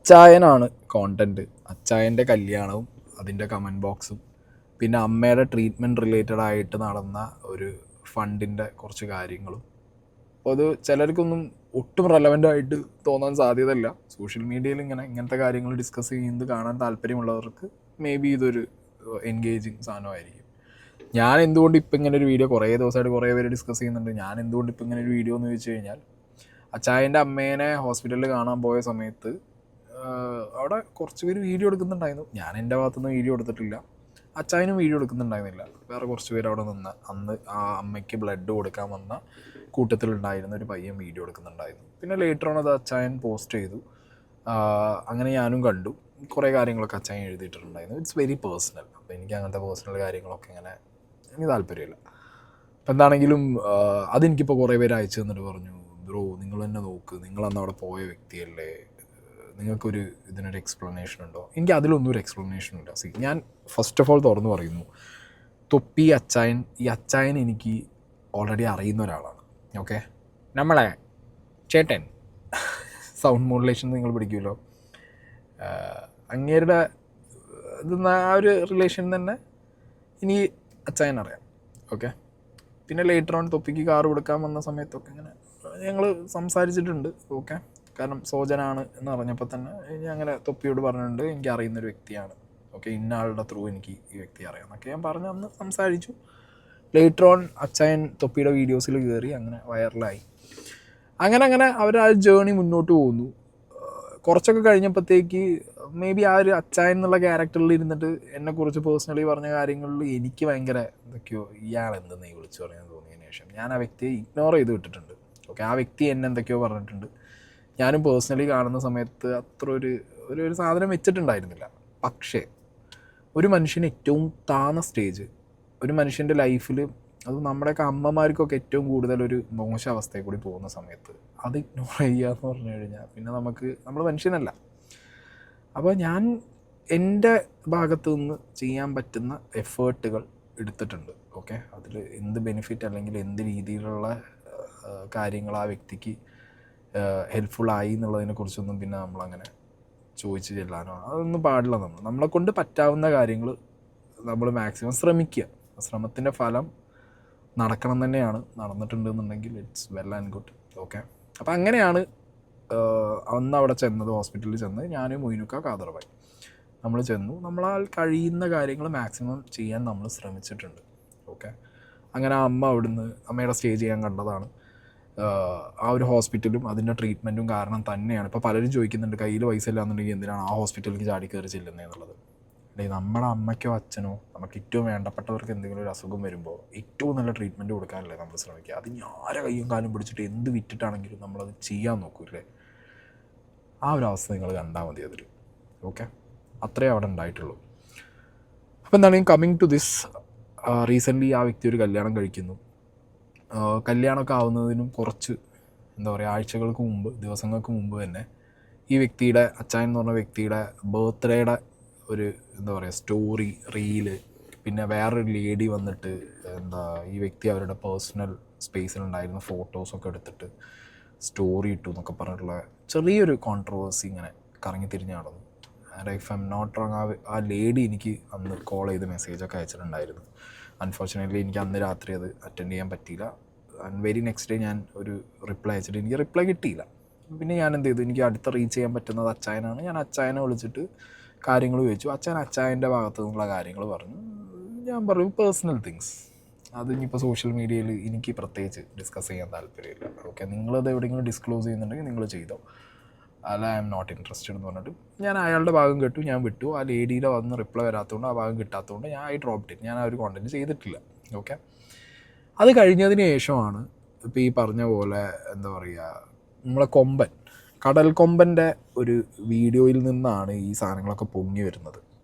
അച്ചായനാണ് content. അച്ചായൻ്റെ കല്യാണവും അതിൻ്റെ comment ബോക്സും പിന്നെ അമ്മയുടെ ട്രീറ്റ്മെൻറ്റ് റിലേറ്റഡ് ആയിട്ട് നടന്ന ഒരു ഫണ്ടിൻ്റെ കുറച്ച് കാര്യങ്ങളും. അപ്പോൾ അത് ചിലർക്കൊന്നും ഒട്ടും റെലവൻ്റ് ആയിട്ട് തോന്നാൻ സാധ്യതയില്ല. സോഷ്യൽ മീഡിയയിൽ ഇങ്ങനത്തെ കാര്യങ്ങൾ ഡിസ്കസ് ചെയ്യുന്നത് കാണാൻ താല്പര്യമുള്ളവർക്ക് മേ ബി ഇതൊരു എൻഗേജിങ് സാധനമായിരിക്കും. ഞാൻ എന്തുകൊണ്ട് ഇപ്പം ഇങ്ങനെ ഒരു വീഡിയോ കുറേ ദിവസമായിട്ട് കുറേ പേര് ഡിസ്കസ് ചെയ്യുന്നുണ്ട്, ഞാൻ എന്തുകൊണ്ട് ഇപ്പം ഇങ്ങനെ ഒരു വീഡിയോ എന്ന് ചോദിച്ചു കഴിഞ്ഞാൽ, അച്ചായൻ്റെ അമ്മേനെ ഹോസ്പിറ്റലിൽ കാണാൻ പോയ സമയത്ത് അവിടെ കുറച്ച് പേര് വീഡിയോ എടുക്കുന്നുണ്ടായിരുന്നു. ഞാൻ എൻ്റെ ഭാഗത്തുനിന്ന് വീഡിയോ എടുത്തിട്ടില്ല, അച്ചായനും വീഡിയോ എടുക്കുന്നുണ്ടായിരുന്നില്ല. വേറെ കുറച്ച് പേര് അവിടെ നിന്ന് അന്ന് ആ അമ്മയ്ക്ക് ബ്ലഡ് കൊടുക്കാൻ വന്ന കൂട്ടത്തിലുണ്ടായിരുന്ന ഒരു പയ്യൻ വീഡിയോ എടുക്കുന്നുണ്ടായിരുന്നു. പിന്നെ ലേറ്റർ ഓൺ അത് അച്ചായൻ പോസ്റ്റ് ചെയ്തു. അങ്ങനെ ഞാനും കണ്ടു. കുറേ കാര്യങ്ങളൊക്കെ അച്ചായൻ എഴുതിയിട്ടുണ്ടായിരുന്നു. It's very personal. അപ്പോൾ എനിക്ക് അങ്ങനത്തെ പേഴ്സണൽ കാര്യങ്ങളൊക്കെ എനിക്ക് താല്പര്യമില്ല. അപ്പം എന്താണെങ്കിലും അതെനിക്കിപ്പോൾ കുറേ പേര് അയച്ചു തന്നിട്ട് പറഞ്ഞു, ബ്രോ നിങ്ങൾ തന്നെ നോക്ക്, നിങ്ങളന്ന് അവിടെ പോയ വ്യക്തിയല്ലേ, നിങ്ങൾക്കൊരു ഇതിനൊരു എക്സ്പ്ലനേഷൻ ഉണ്ടോ? എനിക്ക് അതിലൊന്നും ഒരു എക്സ്പ്ലനേഷൻ ഇല്ല. ഞാൻ ഫസ്റ്റ് ഓഫ് ഓൾ തുറന്നു പറയുന്നു, തൊപ്പി അച്ചായൻ, ഈ അച്ചായൻ എനിക്ക് ഓൾറെഡി അറിയുന്ന ഒരാളാണ്. ഓക്കെ, നമ്മളെ ചേട്ടൻ സൗണ്ട് മോഡുലേഷൻ നിങ്ങൾ പിടിക്കുമല്ലോ, അങ്ങേരുടെ ഇത് ആ ഒരു റിലേഷൻ തന്നെ ഇനി അച്ചായൻ അറിയാം. ഓക്കെ, പിന്നെ ലേറ്റർ ഓൺ തൊപ്പിക്ക് കാറ് കൊടുക്കാൻ വന്ന സമയത്തൊക്കെ ഇങ്ങനെ ഞങ്ങൾ സംസാരിച്ചിട്ടുണ്ട്. ഓക്കെ, കാരണം സോജനാണ് എന്ന് പറഞ്ഞപ്പോൾ തന്നെ ഞാൻ അങ്ങനെ തൊപ്പിയോട് പറഞ്ഞിട്ടുണ്ട്, എനിക്ക് അറിയുന്നൊരു വ്യക്തിയാണ്, ഓക്കെ, ഇന്ന ആളുടെ ത്രൂ എനിക്ക് ഈ വ്യക്തി അറിയാം എന്നൊക്കെ ഞാൻ പറഞ്ഞ് അന്ന് സംസാരിച്ചു. ലേറ്റർ ഓൺ അച്ചായൻ തൊപ്പിയുടെ വീഡിയോസിൽ കയറി അങ്ങനെ വൈറലായി. അങ്ങനെ അവർ ആ ജേണി മുന്നോട്ട് പോകുന്നു. കുറച്ചൊക്കെ കഴിഞ്ഞപ്പോഴത്തേക്ക് മേ ബി ആ ഒരു അച്ചായൻ എന്നുള്ള ക്യാരക്ടറിൽ ഇരുന്നിട്ട് എന്നെക്കുറിച്ച് പേഴ്സണലി പറഞ്ഞ കാര്യങ്ങളിൽ എനിക്ക് ഭയങ്കര എന്തൊക്കെയോ ഇയാൾ എന്തെന്ന് വിളിച്ചു പറയാൻ തോന്നിയതിന് ശേഷം ഞാൻ ആ വ്യക്തിയെ ഇഗ്നോർ ചെയ്ത് വിട്ടിട്ടുണ്ട്. ഓക്കെ, ആ വ്യക്തി എന്നെ എന്തൊക്കെയോ പറഞ്ഞിട്ടുണ്ട്. ഞാനും പേഴ്സണലി കാണുന്ന സമയത്ത് അത്ര ഒരു സാധനം വെച്ചിട്ടുണ്ടായിരുന്നില്ല. പക്ഷേ ഒരു മനുഷ്യന് ഏറ്റവും താഴ്ന്ന സ്റ്റേജ്, ഒരു മനുഷ്യൻ്റെ ലൈഫിൽ, അത് നമ്മുടെയൊക്കെ അമ്മമാർക്കൊക്കെ ഏറ്റവും കൂടുതലൊരു മോശ അവസ്ഥയിൽ കൂടി പോകുന്ന സമയത്ത് അത് ഇഗ്നോർ ചെയ്യുക എന്ന് പറഞ്ഞു കഴിഞ്ഞാൽ പിന്നെ നമ്മൾ മനുഷ്യനല്ല. അപ്പോൾ ഞാൻ എൻ്റെ ഭാഗത്തു നിന്ന് ചെയ്യാൻ പറ്റുന്ന എഫേർട്ടുകൾ എടുത്തിട്ടുണ്ട്. ഓക്കെ, അതിൽ എന്ത് ബെനിഫിറ്റ് അല്ലെങ്കിൽ എന്ത് രീതിയിലുള്ള കാര്യങ്ങൾ ആ വ്യക്തിക്ക് ഹെൽപ്ഫുള്ളായി എന്നുള്ളതിനെക്കുറിച്ചൊന്നും പിന്നെ നമ്മളങ്ങനെ ചോദിച്ച് ചെല്ലാനോ അതൊന്നും പാടില്ല. നമ്മളെ കൊണ്ട് പറ്റാവുന്ന കാര്യങ്ങൾ നമ്മൾ മാക്സിമം ശ്രമിക്കുക. ശ്രമത്തിൻ്റെ ഫലം നടക്കണം തന്നെയാണ്. നടന്നിട്ടുണ്ടെന്നുണ്ടെങ്കിൽ it's well and good. Okay, അപ്പോൾ അങ്ങനെയാണ് അന്ന് അവിടെ ചെന്നത്. ഹോസ്പിറ്റലിൽ ചെന്ന് ഞാൻ, മൊയ്നുക്ക, കാദർബായ് നമ്മൾ ചെന്നു. നമ്മളാൽ കഴിയുന്ന കാര്യങ്ങൾ മാക്സിമം ചെയ്യാൻ നമ്മൾ ശ്രമിച്ചിട്ടുണ്ട്. ഓക്കെ, അങ്ങനെ അമ്മ അവിടുന്ന് അമ്മയുടെ സ്റ്റേ ചെയ്യാൻ കണ്ടതാണ്. ആ ഒരു ഹോസ്പിറ്റലും അതിൻ്റെ ട്രീറ്റ്മെൻറ്റും കാരണം തന്നെയാണ്. ഇപ്പോൾ പലരും ചോദിക്കുന്നുണ്ട്, കയ്യിൽ പൈസ ഇല്ലാന്നുണ്ടെങ്കിൽ എന്തിനാണ് ആ ഹോസ്പിറ്റലിലേക്ക് ചാടി കയറി ചെല്ലുന്നതെന്നുള്ളത്. അല്ലെങ്കിൽ നമ്മുടെ അമ്മയ്ക്കോ അച്ഛനോ നമുക്ക് ഏറ്റവും വേണ്ടപ്പെട്ടവർക്ക് എന്തെങ്കിലും ഒരു അസുഖം വരുമ്പോൾ ഏറ്റവും നല്ല ട്രീറ്റ്മെൻറ്റ് കൊടുക്കാനല്ലേ നമ്മൾ ശ്രമിക്കുക. അത് ആരെ കയ്യും കാലും പിടിച്ചിട്ട് എന്ത് വിറ്റിട്ടാണെങ്കിലും നമ്മളത് ചെയ്യാൻ നോക്കൂല്ലേ. ആ ഒരു അവസ്ഥ നിങ്ങൾ കണ്ടാൽ മതി അതിൽ. ഓക്കെ, അത്രേ അവിടെ ഉണ്ടായിട്ടുള്ളൂ. അപ്പോൾ എന്താണ് കമ്മിങ് ടു ദിസ്, റീസെൻ്റ്ലി ആ വ്യക്തി ഒരു കല്യാണം കഴിക്കുന്നു. കല്യാണമൊക്കെ ആവുന്നതിനും കുറച്ച് ആഴ്ചകൾക്ക് മുമ്പ്, ദിവസങ്ങൾക്ക് മുമ്പ് തന്നെ ഈ വ്യക്തിയുടെ, അച്ചായൻ എന്ന് പറഞ്ഞ വ്യക്തിയുടെ ബർത്ത്ഡേയുടെ ഒരു സ്റ്റോറി റീല്, പിന്നെ വേറൊരു ലേഡി വന്നിട്ട് ഈ വ്യക്തി അവരുടെ പേഴ്സണൽ സ്പേസിലുണ്ടായിരുന്ന ഫോട്ടോസൊക്കെ എടുത്തിട്ട് സ്റ്റോറി ഇട്ടു എന്നൊക്കെ പറഞ്ഞിട്ടുള്ള ചെറിയൊരു കോൺട്രവേഴ്സി ഇങ്ങനെ കറങ്ങി തിരിഞ്ഞ് നടന്നു. And if I am not wrong, ആ ലേഡി എനിക്ക് അന്ന് കോൾ ചെയ്ത് മെസ്സേജൊക്കെ അയച്ചിട്ടുണ്ടായിരുന്നു. അൺഫോർച്യുനേറ്റ്ലി എനിക്ക് അന്ന് രാത്രി അത് അറ്റൻഡ് ചെയ്യാൻ പറ്റിയില്ല. ആൻഡ് വെരി നെക്സ്റ്റ് ഡേ ഞാൻ ഒരു റിപ്ലൈ അയച്ചിട്ട് എനിക്ക് റിപ്ലൈ കിട്ടിയില്ല. പിന്നെ ഞാൻ എന്ത് ചെയ്തു, എനിക്ക് അടുത്ത റീച്ച് ചെയ്യാൻ പറ്റുന്നത് അച്ചായനാണ്. ഞാൻ അച്ചായനെ വിളിച്ചിട്ട് കാര്യങ്ങൾ ചോദിച്ചു. അച്ചായൻ്റെ ഭാഗത്തു നിന്നുള്ള കാര്യങ്ങൾ പറഞ്ഞു. ഞാൻ പറഞ്ഞു പേഴ്സണൽ തിങ്സ്, അത് ഇനിയിപ്പോൾ സോഷ്യൽ മീഡിയയിൽ എനിക്ക് പ്രത്യേകിച്ച് ഡിസ്കസ് ചെയ്യാൻ താല്പര്യമില്ല. ഓക്കെ, നിങ്ങളത് എവിടെയെങ്കിലും ഡിസ്ക്ലോസ് ചെയ്യുന്നുണ്ടെങ്കിൽ നിങ്ങൾ ചെയ്തോ, അല്ല ഐ എം നോട്ട് ഇൻട്രസ്റ്റഡ് എന്ന് പറഞ്ഞിട്ട് ഞാൻ അയാളുടെ ഭാഗം കേട്ടു, ഞാൻ വിട്ടു. ആ ലേഡിയുടെ വന്ന് റിപ്ലൈ വരാത്തതുകൊണ്ട്, ആ ഭാഗം കിട്ടാത്തതുകൊണ്ട് ഞാൻ ഡ്രോപ്ഡ് ഇറ്റ്. ഞാൻ ആ ഒരു കോണ്ടൻറ്റ് ചെയ്തിട്ടില്ല. ഓക്കെ, അത് കഴിഞ്ഞതിന് ശേഷമാണ് ഇപ്പോൾ ഈ പറഞ്ഞ പോലെ നമ്മളെ കടൽ കൊമ്പൻ്റെ ഒരു വീഡിയോയിൽ നിന്നാണ് ഈ സാധനങ്ങളൊക്കെ പൊങ്ങി വരുന്നത്.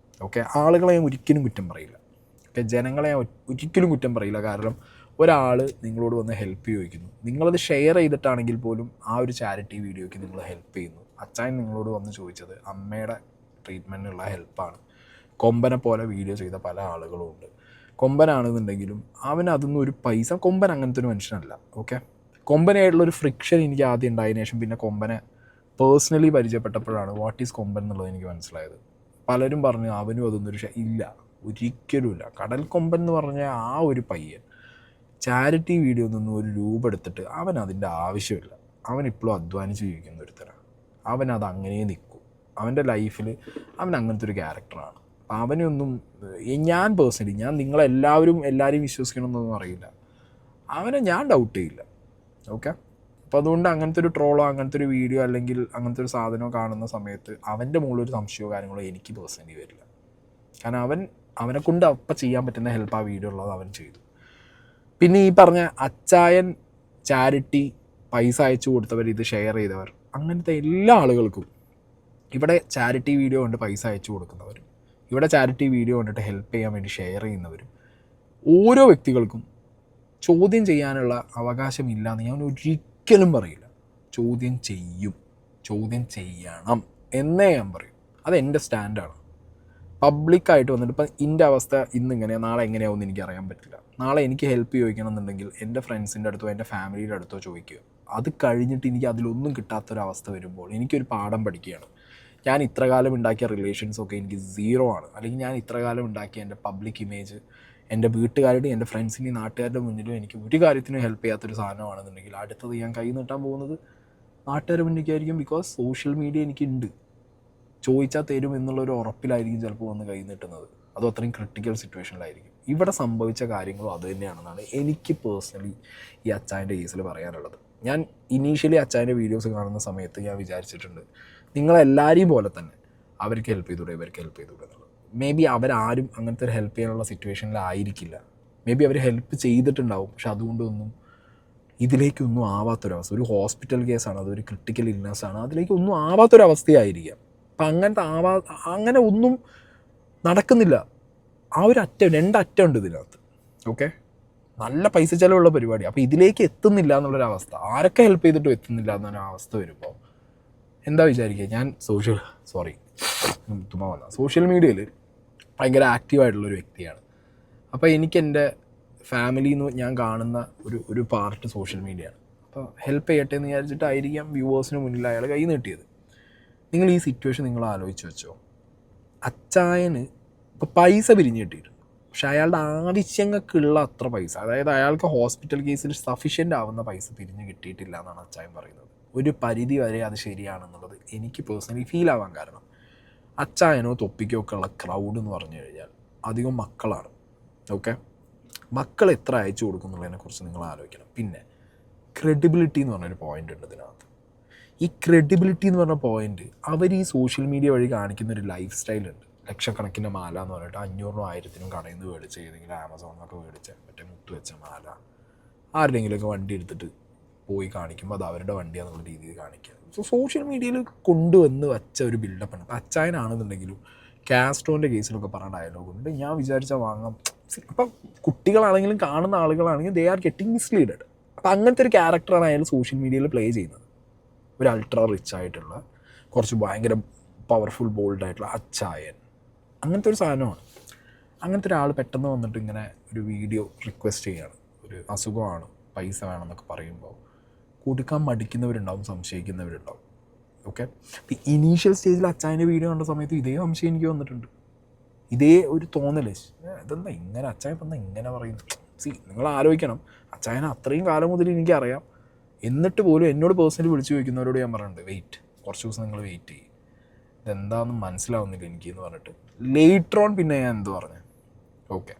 ഓക്കെ, ആളുകളെ ഞാൻ ഒരിക്കലും കുറ്റം പറയില്ല. ഓക്കെ, ജനങ്ങളെ ഞാൻ ഒരിക്കലും കുറ്റം പറയില്ല. കാരണം ഒരാൾ നിങ്ങളോട് വന്ന് ഹെൽപ്പ് ചോദിക്കുന്നു, നിങ്ങളത് ഷെയർ ചെയ്തിട്ടാണെങ്കിൽ പോലും ആ ഒരു ചാരിറ്റി വീഡിയോയ്ക്ക് നിങ്ങൾ ഹെൽപ്പ് ചെയ്യുന്നു. അച്ചായൻ നിങ്ങളോട് വന്ന് ചോദിച്ചത് അമ്മയുടെ ട്രീറ്റ്മെൻറ്റിനുള്ള ഹെൽപ്പാണ്. കൊമ്പനെ പോലെ വീഡിയോ ചെയ്ത പല ആളുകളും ഉണ്ട്. കൊമ്പനാണെന്നുണ്ടെങ്കിലും അവന് അതൊന്നും ഒരു പൈസ, കൊമ്പൻ അങ്ങനത്തെ ഒരു മനുഷ്യനല്ല. ഓക്കെ, കൊമ്പനായിട്ടുള്ളൊരു ഫ്രിക്ഷൻ എനിക്ക് ആദ്യം ഉണ്ടായതിനു ശേഷം പിന്നെ കൊമ്പനെ പേഴ്സണലി പരിചയപ്പെട്ടപ്പോഴാണ് വാട്ട് ഈസ് കൊമ്പൻ എന്നുള്ളത് എനിക്ക് മനസ്സിലായത്. പലരും പറഞ്ഞു അവനും അതൊന്നൊരു ഇല്ല, ഒരിക്കലുമില്ല. കടൽ കൊമ്പൻ എന്ന് പറഞ്ഞ ആ ഒരു പയ്യൻ ചാരിറ്റി വീഡിയോ നിന്നും ഒരു രൂപ എടുത്തിട്ട് അവൻ അതിൻ്റെ ആവശ്യമില്ല. അവൻ ഇപ്പോഴും അധ്വാനിച്ച് ജീവിക്കുന്ന ഒരുത്തരാണ്. അവൻ അത് അങ്ങനെ നിൽക്കും. അവൻ്റെ ലൈഫിൽ അവൻ അങ്ങനത്തെ ഒരു ക്യാരക്ടറാണ്. അവനൊന്നും ഞാൻ പേഴ്സണലി എല്ലാവരെയും വിശ്വസിക്കണമെന്നൊന്നും അറിയില്ല. അവനെ ഞാൻ ഡൗട്ട് ചെയ്യില്ല. ഓക്കെ, അപ്പോൾ അതുകൊണ്ട് അങ്ങനത്തെ ഒരു ട്രോളോ അങ്ങനത്തെ ഒരു വീഡിയോ അല്ലെങ്കിൽ അങ്ങനത്തെ ഒരു സാധനമോ കാണുന്ന സമയത്ത് അവൻ്റെ മുകളിലൊരു സംശയമോ കാര്യങ്ങളോ എനിക്ക് പേഴ്സണലി വരില്ല. കാരണം അവനെക്കൊണ്ട് അപ്പം ചെയ്യാൻ പറ്റുന്ന ഹെൽപ്പ് ആ വീഡിയോ ഉള്ളത് അവൻ ചെയ്തു. പിന്നെ ഈ പറഞ്ഞ അച്ചായൻ ചാരിറ്റി പൈസ അയച്ചു കൊടുത്തവർ, ഇത് ഷെയർ ചെയ്തവർ, അങ്ങനത്തെ എല്ലാ ആളുകൾക്കും, ഇവിടെ ചാരിറ്റി വീഡിയോ കൊണ്ട് പൈസ അയച്ചു കൊടുക്കുന്നവരും ഇവിടെ ചാരിറ്റി വീഡിയോ കണ്ടിട്ട് ഹെൽപ്പ് ചെയ്യാൻ വേണ്ടി ഷെയർ ചെയ്യുന്നവരും, ഓരോ വ്യക്തികൾക്കും ചോദ്യം ചെയ്യാനുള്ള അവകാശമില്ല എന്ന് ഞാൻ ഒരിക്കലും പറയില്ല. ചോദ്യം ചെയ്യണം എന്നേ ഞാൻ പറയും. അതെൻ്റെ സ്റ്റാൻഡാണ്. പബ്ലിക്കായിട്ട് വന്നിട്ട് ഇപ്പം എൻ്റെ അവസ്ഥ ഇന്നിങ്ങനെയാണ്, നാളെ എങ്ങനെയാവുമെന്ന് എനിക്കറിയാൻ പറ്റില്ല. നാളെ എനിക്ക് ഹെൽപ്പ് ചോദിക്കണം എന്നുണ്ടെങ്കിൽ എൻ്റെ ഫ്രണ്ട്സിൻ്റെ അടുത്തോ എൻ്റെ ഫാമിലിയുടെ അടുത്തോ ചോദിക്കുക. അത് കഴിഞ്ഞിട്ട് എനിക്ക് അതിലൊന്നും കിട്ടാത്തൊരവസ്ഥ വരുമ്പോൾ എനിക്കൊരു പാഠം പഠിക്കുകയാണ്. ഞാൻ ഇത്രകാലം ഉണ്ടാക്കിയ റിലേഷൻസൊക്കെ എനിക്ക് 0 ആണ്. അല്ലെങ്കിൽ ഞാൻ ഇത്രകാലം ഉണ്ടാക്കിയ എൻ്റെ പബ്ലിക് ഇമേജ് എൻ്റെ വീട്ടുകാരുടെയും എൻ്റെ ഫ്രണ്ട്സിൻ്റെയും നാട്ടുകാരുടെ മുന്നിലും എനിക്ക് ഒരു കാര്യത്തിനും ഹെൽപ്പ് ചെയ്യാത്തൊരു സാധനമാണെന്നുണ്ടെങ്കിൽ അടുത്തത് ഞാൻ കൈ നീട്ടാൻ പോകുന്നത് നാട്ടുകാരുടെ മുന്നിലേക്കായിരിക്കും. ബിക്കോസ് സോഷ്യൽ മീഡിയ എനിക്കുണ്ട്, ചോദിച്ചാൽ തരും എന്നുള്ളൊരു ഉറപ്പിലായിരിക്കും ചിലപ്പോൾ വന്ന് കൈ നീട്ടുന്നത്. അതും അത്രയും ക്രിട്ടിക്കൽ സിറ്റുവേഷനിലായിരിക്കും. ഇവിടെ സംഭവിച്ച കാര്യങ്ങളും അത് തന്നെയാണെന്നാണ് എനിക്ക് പേഴ്സണലി ഈ അച്ചായൻ്റെ കേസിൽ പറയാനുള്ളത്. ഞാൻ ഇനീഷ്യലി അച്ചായൻ്റെ വീഡിയോസ് കാണുന്ന സമയത്ത് ഞാൻ വിചാരിച്ചിട്ടുണ്ട്, നിങ്ങളെല്ലാവരെയും പോലെ തന്നെ അവർക്ക് ഹെൽപ്പ് ചെയ്തൂടെ, ഇവർക്ക് ഹെൽപ്പ് ചെയ്തൂടെ എന്നുള്ളത്. മേ ബി അവരാരും അങ്ങനത്തെ ഒരു ഹെൽപ്പ് ചെയ്യാനുള്ള സിറ്റുവേഷനിലായിരിക്കില്ല. മേ ബി അവർ ഹെൽപ്പ് ചെയ്തിട്ടുണ്ടാവും, പക്ഷെ അതുകൊണ്ടൊന്നും ഇതിലേക്കൊന്നും ആവാത്തൊരവസ്ഥ. ഒരു ഹോസ്പിറ്റൽ കേസാണ്, അതൊരു ക്രിട്ടിക്കൽ ഇൽനെസ്സാണ്, അതിലേക്കൊന്നും ആവാത്തൊരവസ്ഥയായിരിക്കാം. അപ്പം അങ്ങനെ ഒന്നും നടക്കുന്നില്ല. ആ ഒരു രണ്ട് അറ്റം ഉണ്ട് ഇതിനകത്ത്. ഓക്കെ, നല്ല പൈസ ചിലവുള്ള പരിപാടി. അപ്പോൾ ഇതിലേക്ക് എത്തുന്നില്ല എന്നുള്ളൊരവസ്ഥ, ആരൊക്കെ ഹെൽപ്പ് ചെയ്തിട്ടും എത്തുന്നില്ല എന്നൊരവസ്ഥ വരുമ്പോൾ എന്താ വിചാരിക്കുക? ഞാൻ സോഷ്യൽ മീഡിയയിൽ ഭയങ്കര ആക്റ്റീവായിട്ടുള്ളൊരു വ്യക്തിയാണ്. അപ്പോൾ എനിക്ക് എൻ്റെ ഫാമിലിയിൽ നിന്ന് ഞാൻ കാണുന്ന ഒരു പാർട്ട് സോഷ്യൽ മീഡിയയാണ്. അപ്പോൾ ഹെൽപ്പ് ചെയ്യട്ടെ എന്ന് വിചാരിച്ചിട്ടായിരിക്കാം വ്യൂവേഴ്സിന് മുന്നിൽ അയാൾ കൈ നീട്ടിയത്. നിങ്ങൾ ഈ സിറ്റുവേഷൻ നിങ്ങൾ ആലോചിച്ച് വെച്ചോ. അച്ചായന് ഇപ്പോൾ പൈസ പിരിഞ്ഞ് കിട്ടിയിട്ടുണ്ട്, പക്ഷെ അയാളുടെ ആവശ്യങ്ങൾക്കുള്ള അത്ര പൈസ, അതായത് അയാൾക്ക് ഹോസ്പിറ്റൽ കേസിൽ സഫിഷ്യൻ്റ് ആവുന്ന പൈസ പിരിഞ്ഞ് കിട്ടിയിട്ടില്ല എന്നാണ് അച്ചായൻ പറയുന്നത്. ഒരു പരിധി വരെ അത് ശരിയാണെന്നുള്ളത് എനിക്ക് പേഴ്സണലി ഫീൽ ആവാൻ കാരണം, അച്ചായനോ തൊപ്പിക്കോ ഒക്കെ ഉള്ള ക്രൗഡ് എന്ന് പറഞ്ഞു കഴിഞ്ഞാൽ അധികം മക്കളാണ്. ഓക്കെ, മക്കൾ എത്ര അയച്ചു കൊടുക്കുന്നുള്ളതിനെക്കുറിച്ച് നിങ്ങൾ ആലോചിക്കണം. പിന്നെ ക്രെഡിബിലിറ്റി എന്ന് പറഞ്ഞൊരു പോയിൻ്റ് ഉണ്ട് ഇതിനകത്ത്. ഈ ക്രെഡിബിലിറ്റി എന്ന് പറഞ്ഞ പോയിൻ്റ് അവർ ഈ സോഷ്യൽ മീഡിയ വഴി കാണിക്കുന്ന ഒരു ലൈഫ് സ്റ്റൈലുണ്ട്. ലക്ഷക്കണക്കിന് മാല എന്ന് പറഞ്ഞിട്ട് 500-നും 1000-നും കടയിൽ നിന്ന് മേടിച്ച്, ഏതെങ്കിലും ആമസോണിനൊക്കെ മേടിച്ച് മറ്റേ മുത്ത് വെച്ച മാല ആരുടെയെങ്കിലുമൊക്കെ വണ്ടി എടുത്തിട്ട് പോയി കാണിക്കുമ്പോൾ അത് അവരുടെ വണ്ടിയാണെന്നുള്ള രീതിയിൽ കാണിക്കുക. സോ സോഷ്യൽ മീഡിയയിൽ കൊണ്ടുവന്ന് വച്ച ഒരു ബിൽഡപ്പാണ്. അപ്പോൾ അച്ചായനാണെന്നുണ്ടെങ്കിലും കാസ്ട്രോൻ്റെ കേസിലൊക്കെ പറഞ്ഞ ഡയലോഗ് ഉണ്ട്, ഞാൻ വിചാരിച്ചാൽ വാങ്ങാം. അപ്പം കുട്ടികളാണെങ്കിലും കാണുന്ന ആളുകളാണെങ്കിലും ദേ ആർ ഗെറ്റിംഗ് മിസ്ലീഡഡ്. അപ്പം അങ്ങനത്തെ ഒരു ക്യാരക്ടറാണ് അയാൾ സോഷ്യൽ മീഡിയയിൽ പ്ലേ ചെയ്യുന്നത്. ഒരു അൾട്രാ റിച്ച് ആയിട്ടുള്ള, കുറച്ച് ഭയങ്കര പവർഫുൾ ബോൾഡായിട്ടുള്ള അച്ചായൻ, അങ്ങനത്തെ ഒരു സാധനമാണ്. അങ്ങനത്തെ ഒരാൾ പെട്ടെന്ന് വന്നിട്ട് ഇങ്ങനെ ഒരു വീഡിയോ റിക്വസ്റ്റ് ചെയ്യുകയാണ്, ഒരു അസുഖമാണ്, പൈസ വേണമെന്നൊക്കെ പറയുമ്പോൾ കൊടുക്കാൻ മടിക്കുന്നവരുണ്ടാവും, സംശയിക്കുന്നവരുണ്ടാവും. ഓക്കെ, ഈ ഇനീഷ്യൽ സ്റ്റേജിൽ അച്ചായൻ്റെ വീഡിയോ കണ്ട സമയത്ത് ഇതേ സംശയം എനിക്ക് വന്നിട്ടുണ്ട്, ഇതേ ഒരു തോന്നല്, ഇതെന്താ ഇങ്ങനെ അച്ചായൻ ഇപ്പം എന്താ ഇങ്ങനെ പറയുന്നു. നിങ്ങൾ ആലോചിക്കണം, അച്ചായനെ അത്രയും കാലം മുതൽ എനിക്കറിയാം, എന്നിട്ട് പോലും എന്നോട് പേഴ്സണലി വിളിച്ച് ചോദിക്കുന്നവരോട് ഞാൻ പറഞ്ഞിട്ടുണ്ട്, കുറച്ച് ദിവസം നിങ്ങൾ വെയിറ്റ് ചെയ്യും, ഇതെന്താണെന്ന് മനസ്സിലാവുന്നില്ല എനിക്കെന്ന് പറഞ്ഞിട്ട്. ലേറ്റർ ഓൺ പിന്നെ ഞാൻ എന്ത് പറഞ്ഞു, ഓക്കെ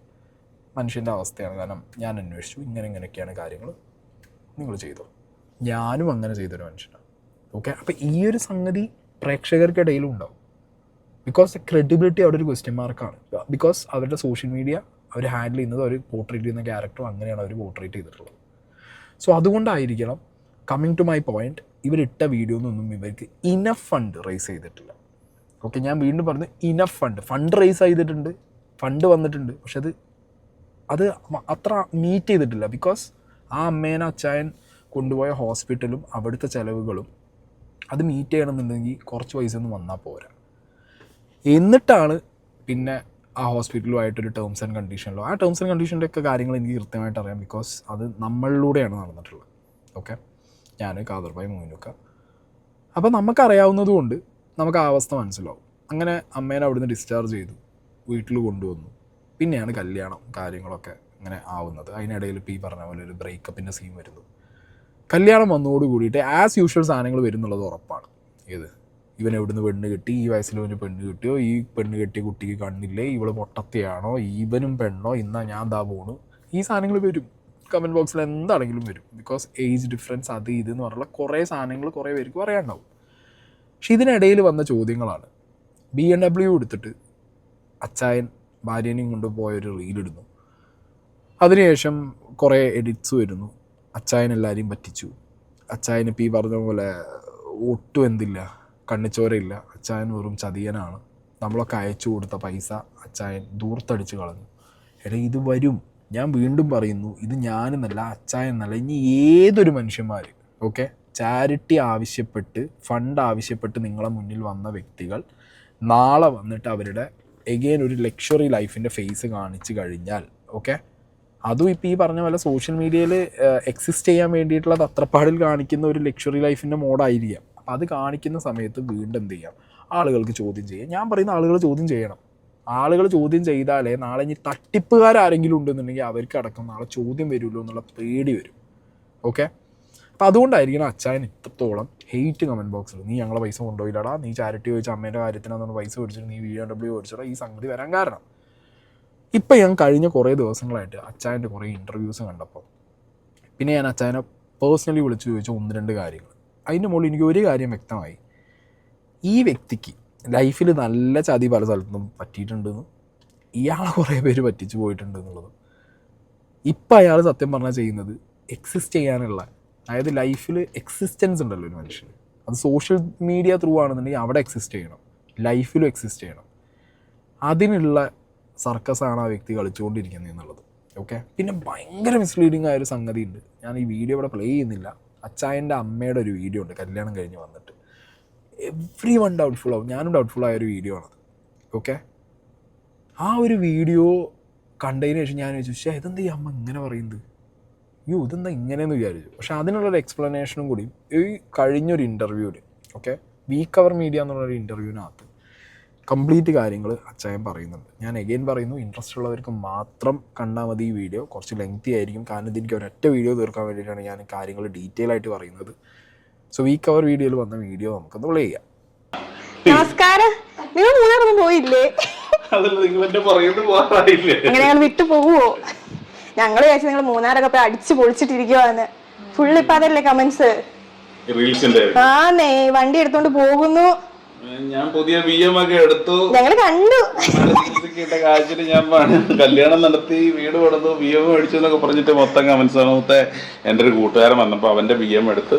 മനുഷ്യൻ്റെ അവസ്ഥയാണ്, കാരണം ഞാൻ അന്വേഷിച്ചു, ഇങ്ങനെയൊക്കെയാണ് കാര്യങ്ങൾ, നിങ്ങൾ ചെയ്തോ. ഞാനും അങ്ങനെ ചെയ്തൊരു മനുഷ്യനാണ്. ഓക്കെ, അപ്പോൾ ഈ ഒരു സംഗതി പ്രേക്ഷകർക്കിടയിലും ഉണ്ടാവും. ബിക്കോസ് ദ ക്രെഡിബിലിറ്റി അവിടെ ഒരു ക്വസ്റ്റ്യൻ മാർക്കാണ്. ബിക്കോസ് അവരുടെ സോഷ്യൽ മീഡിയ അവർ ഹാൻഡിൽ ചെയ്യുന്നത്, അവർ പോർട്രേറ്റ് ചെയ്യുന്ന ക്യാരക്ടറും അങ്ങനെയാണ് അവർ പോർട്രേറ്റ് ചെയ്തിട്ടുള്ളത്. സോ അതുകൊണ്ടായിരിക്കണം, കമ്മിങ് ടു മൈ പോയിൻറ്റ്, ഇവരിട്ട വീഡിയോന്നൊന്നും ഇവർക്ക് ഇനഫ് ഫണ്ട് റേസ് ചെയ്തിട്ടില്ല. ഓക്കെ, ഞാൻ വീണ്ടും പറഞ്ഞു, ഇനഫ് ഫണ്ട് റേസ് ചെയ്തിട്ടുണ്ട്, ഫണ്ട് വന്നിട്ടുണ്ട്, പക്ഷെ അത് അത്ര മീറ്റ് ചെയ്തിട്ടില്ല. ബിക്കോസ് ആ അമ്മേനെ അച്ചായൻ കൊണ്ടുപോയ ഹോസ്പിറ്റലും അവിടുത്തെ ചിലവുകളും അത് മീറ്റ് ചെയ്യണമെന്നുണ്ടെങ്കിൽ കുറച്ച് പൈസ ഒന്നും വന്നാൽ പോരാ. എന്നിട്ടാണ് പിന്നെ ആ ഹോസ്പിറ്റലുമായിട്ടൊരു ടേംസ് ആൻഡ് കണ്ടീഷനിലോ, ആ ടേംസ് ആൻഡ് കണ്ടീഷൻ്റെ ഒക്കെ കാര്യങ്ങൾ എനിക്ക് കൃത്യമായിട്ട് അറിയാം. ബിക്കോസ് അത് നമ്മളിലൂടെയാണ് നടന്നിട്ടുള്ളത്. ഓക്കെ, ഞാൻ കാദർ ഭായ്, മോയിനുക്ക, അപ്പോൾ നമുക്കറിയാവുന്നത് കൊണ്ട് നമുക്ക് ആ അവസ്ഥ മനസ്സിലാവും. അങ്ങനെ അമ്മേനെ അവിടുന്ന് ഡിസ്ചാർജ് ചെയ്തു, വീട്ടിൽ കൊണ്ടുവന്നു. പിന്നെയാണ് കല്യാണം കാര്യങ്ങളൊക്കെ ഇങ്ങനെ ആവുന്നത്. അതിനിടയിൽ ഇപ്പോൾ ഈ പറഞ്ഞ പോലെ ഒരു ബ്രേക്കപ്പിൻ്റെ സീൻ വരുന്നു. കല്യാണം വന്നതോട് കൂടിയിട്ട് ആസ് യൂഷ്വൽ സാധനങ്ങൾ വരുന്നുള്ളത് ഉറപ്പാണ്. ഇവൻ എവിടുന്ന് പെണ്ണ് കിട്ടി, ഈ വയസ്സിൽ ഇവന് പെണ്ണ് കിട്ടിയോ, ഈ പെണ്ണ് കെട്ടിയ കുട്ടിക്ക് കണ്ണില്ലേ, ഇവള് പൊട്ടത്തിയാണോ, ഇവനും പെണ്ണോ, ഇന്നാ ഞാൻ ദാ പോണു, ഈ സാധനങ്ങൾ വരും. കമൻറ്റ് ബോക്സിൽ എന്താണെങ്കിലും വരും. ബിക്കോസ് ഏജ് ഡിഫറൻസ് അത് ഇതെന്ന് പറഞ്ഞുള്ള കുറേ സാധനങ്ങൾ കുറേ പേർക്ക് പറയാനുണ്ടാവും. പക്ഷെ ഇതിനിടയിൽ വന്ന ചോദ്യങ്ങളാണ്. BMW എടുത്തിട്ട് അച്ചായൻ ഭാര്യേനെയും കൊണ്ട് പോയൊരു റീലിടുന്നു. അതിനുശേഷം കുറേ എഡിറ്റ്സ് വരുന്നു. അച്ചായൻ എല്ലാവരെയും പറ്റിച്ചു, അച്ചായൻ ഇപ്പോൾ ഈ പറഞ്ഞ പോലെ ഒട്ടും എന്തില്ല, കണ്ണിച്ചോരയില്ല, അച്ചായൻ വെറും ചതിയനാണ്, നമ്മളൊക്കെ അയച്ചു കൊടുത്ത പൈസ അച്ചായൻ ദൂർത്തടിച്ച് കളഞ്ഞു. ഇത് വരും. ഞാൻ വീണ്ടും പറയുന്നു, ഇത് ഞാനെന്നല്ല, അച്ചായൻ എന്നല്ല, ഇനി ഏതൊരു മനുഷ്യന്മാർ ചാരിറ്റി ആവശ്യപ്പെട്ട് ഫണ്ട് ആവശ്യപ്പെട്ട് നിങ്ങളെ മുന്നിൽ വന്ന വ്യക്തികൾ നാളെ വന്നിട്ട് അവരുടെ എഗെയിൻ ഒരു ലക്ഷറി ലൈഫിൻ്റെ ഫേസ് കാണിച്ചു കഴിഞ്ഞാൽ അതും ഇപ്പോൾ ഈ പറഞ്ഞ പോലെ സോഷ്യൽ മീഡിയയിൽ എക്സിസ്റ്റ് ചെയ്യാൻ വേണ്ടിയിട്ടുള്ള തത്രപ്പാടിൽ കാണിക്കുന്ന ഒരു ലക്ഷറി ലൈഫിൻ്റെ മോഡായിരിക്കാം. അപ്പോൾ അത് കാണിക്കുന്ന സമയത്ത് വീണ്ടും എന്ത് ചെയ്യാം, ആളുകൾക്ക് ചോദ്യം ചെയ്യാം. ഞാൻ പറയുന്ന ആളുകൾ ചോദ്യം ചെയ്യണം. ആളുകൾ ചോദ്യം ചെയ്താലേ നാളെ ഇനി തട്ടിപ്പുകാരെങ്കിലും ഉണ്ടെന്നുണ്ടെങ്കിൽ അവർക്ക് അടക്കം നാളെ ചോദ്യം വരുമല്ലോ എന്നുള്ള പേടി വരും. അപ്പോൾ അതുകൊണ്ടായിരിക്കണം അച്ചായൻ ഇത്രത്തോളം ഹെയ്റ്റ് കമൻറ്റ് ബോക്സിൽ. നീ ഞങ്ങളെ പൈസ കൊണ്ടുപോയില്ലടാ, നീ ചാരിറ്റി ചോദിച്ച അമ്മേൻ്റെ കാര്യത്തിനാണെന്ന് പൈസ മേടിച്ചിട്ട് നീ BMW മേടിച്ചടാ, ഈ സംഗതി വരാൻ കാരണം. ഇപ്പം ഞാൻ കഴിഞ്ഞ കുറേ ദിവസങ്ങളായിട്ട് അച്ചായൻ്റെ കുറേ ഇൻ്റർവ്യൂസ് കണ്ടപ്പോൾ പിന്നെ ഞാൻ അച്ചായനെ പേഴ്സണലി വിളിച്ച് ചോദിച്ച 1-2 കാര്യങ്ങൾ. അതിൻ്റെ മുകളിൽ എനിക്ക് ഒരു കാര്യം വ്യക്തമായി. ഈ വ്യക്തിക്ക് ലൈഫിൽ നല്ല ചതി പല സ്ഥലത്തും പറ്റിയിട്ടുണ്ടെന്നും ഇയാളെ കുറേ പേര് പറ്റിച്ചു പോയിട്ടുണ്ട് എന്നുള്ളതും. ഇപ്പം അയാൾ സത്യം പറഞ്ഞാൽ ചെയ്യുന്നത് എക്സിസ്റ്റ് ചെയ്യാനുള്ള, അതായത് ലൈഫിൽ എക്സിസ്റ്റൻസ് ഉണ്ടല്ലോ ഒരു മനുഷ്യന്, അത് സോഷ്യൽ മീഡിയ ത്രൂ ആണെന്നുണ്ടെങ്കിൽ അവിടെ എക്സിസ്റ്റ് ചെയ്യണം, ലൈഫിലും എക്സിസ്റ്റ് ചെയ്യണം. അതിനുള്ള സർക്കസാണ് ആ വ്യക്തി കളിച്ചുകൊണ്ടിരിക്കുന്നത് എന്നുള്ളത്. പിന്നെ ഭയങ്കര മിസ്ലീഡിങ് ആയൊരു സംഗതി ഉണ്ട്. ഞാൻ ഈ വീഡിയോ ഇവിടെ പ്ലേ ചെയ്യുന്നില്ല. അച്ചായൻ്റെ അമ്മയുടെ ഒരു വീഡിയോ ഉണ്ട് കല്യാണം കഴിഞ്ഞ് വന്നിട്ട്. എവ്രി വൺ ഡൗട്ട്ഫുൾ ആവും, ഞാനും ഡൗട്ട്ഫുൾ ആയൊരു വീഡിയോ ആണത്. ആ ഒരു വീഡിയോ കണ്ടതിന് ശേഷം ഞാൻ ചോദിച്ചു, ഇതെന്താ ഈ അമ്മ ഇങ്ങനെ പറയുന്നത്, ഇതെന്താ ഇങ്ങനെയെന്ന് വിചാരിച്ചു. പക്ഷെ അതിനുള്ളൊരു എക്സ്പ്ലനേഷനും കൂടി ഈ കഴിഞ്ഞൊരു ഇൻ്റർവ്യൂവിൽ വീക്ക് അവർ മീഡിയ എന്നുള്ളൊരു ഇൻ്റർവ്യൂവിനകത്ത് കംപ്ലീറ്റ് കാര്യങ്ങൾ അച്ചായൻ പറയുന്നുണ്ട്. ഞാൻ എഗെയിൻ പറയുന്നു, ഇൻട്രസ്റ്റ് ഉള്ളവർക്ക് മാത്രം കണ്ടാൽ മതി. ഈ വീഡിയോ കുറച്ച് ലെങ്തി ആയിരിക്കും, കാരണം ഇതെനിക്ക് ഒരൊറ്റ വീഡിയോ തീർക്കാൻ വേണ്ടിയിട്ടാണ് ഞാൻ കാര്യങ്ങൾ ഡീറ്റെയിൽ ആയിട്ട് പറയുന്നത്. സോ വീക്ക് അവർ വീഡിയോയിൽ വന്ന വീഡിയോ നമുക്കൊന്ന് പ്ലേ ചെയ്യാം. നമസ്കാരം. നിങ്ങൾ മൂന്നാറൊന്നും പോയില്ലേ? അങ്ങനെ ഞങ്ങൾ വിട്ടു പോവോ? ഞങ്ങൾ വിചാരിച്ചു നിങ്ങൾ മൂന്നാറൊക്കെ പോയി അടിച്ചു പൊളിച്ചിട്ടിരിക്കുവാന്ന്. ഫുൾ ഇപ്പൊ അതല്ലേ കമന്റ്സ്. ആന്നേ, വണ്ടി എടുത്തോണ്ട് പോകുന്നു, ഞാൻ പുതിയ VM ഒക്കെ എടുത്തു, ഞങ്ങള് കണ്ടു. കാഴ്ചയിൽ ഞാൻ കല്യാണം നടത്തി, വീട് കൊടുത്തു, VM മേടിച്ചു എന്നൊക്കെ പറഞ്ഞിട്ട് മൊത്തം കമന്റ്സ് ആണ്. എൻ്റെ ഒരു കൂട്ടുകാരൻ വന്നപ്പോൾ അവന്റെ VM എടുത്ത്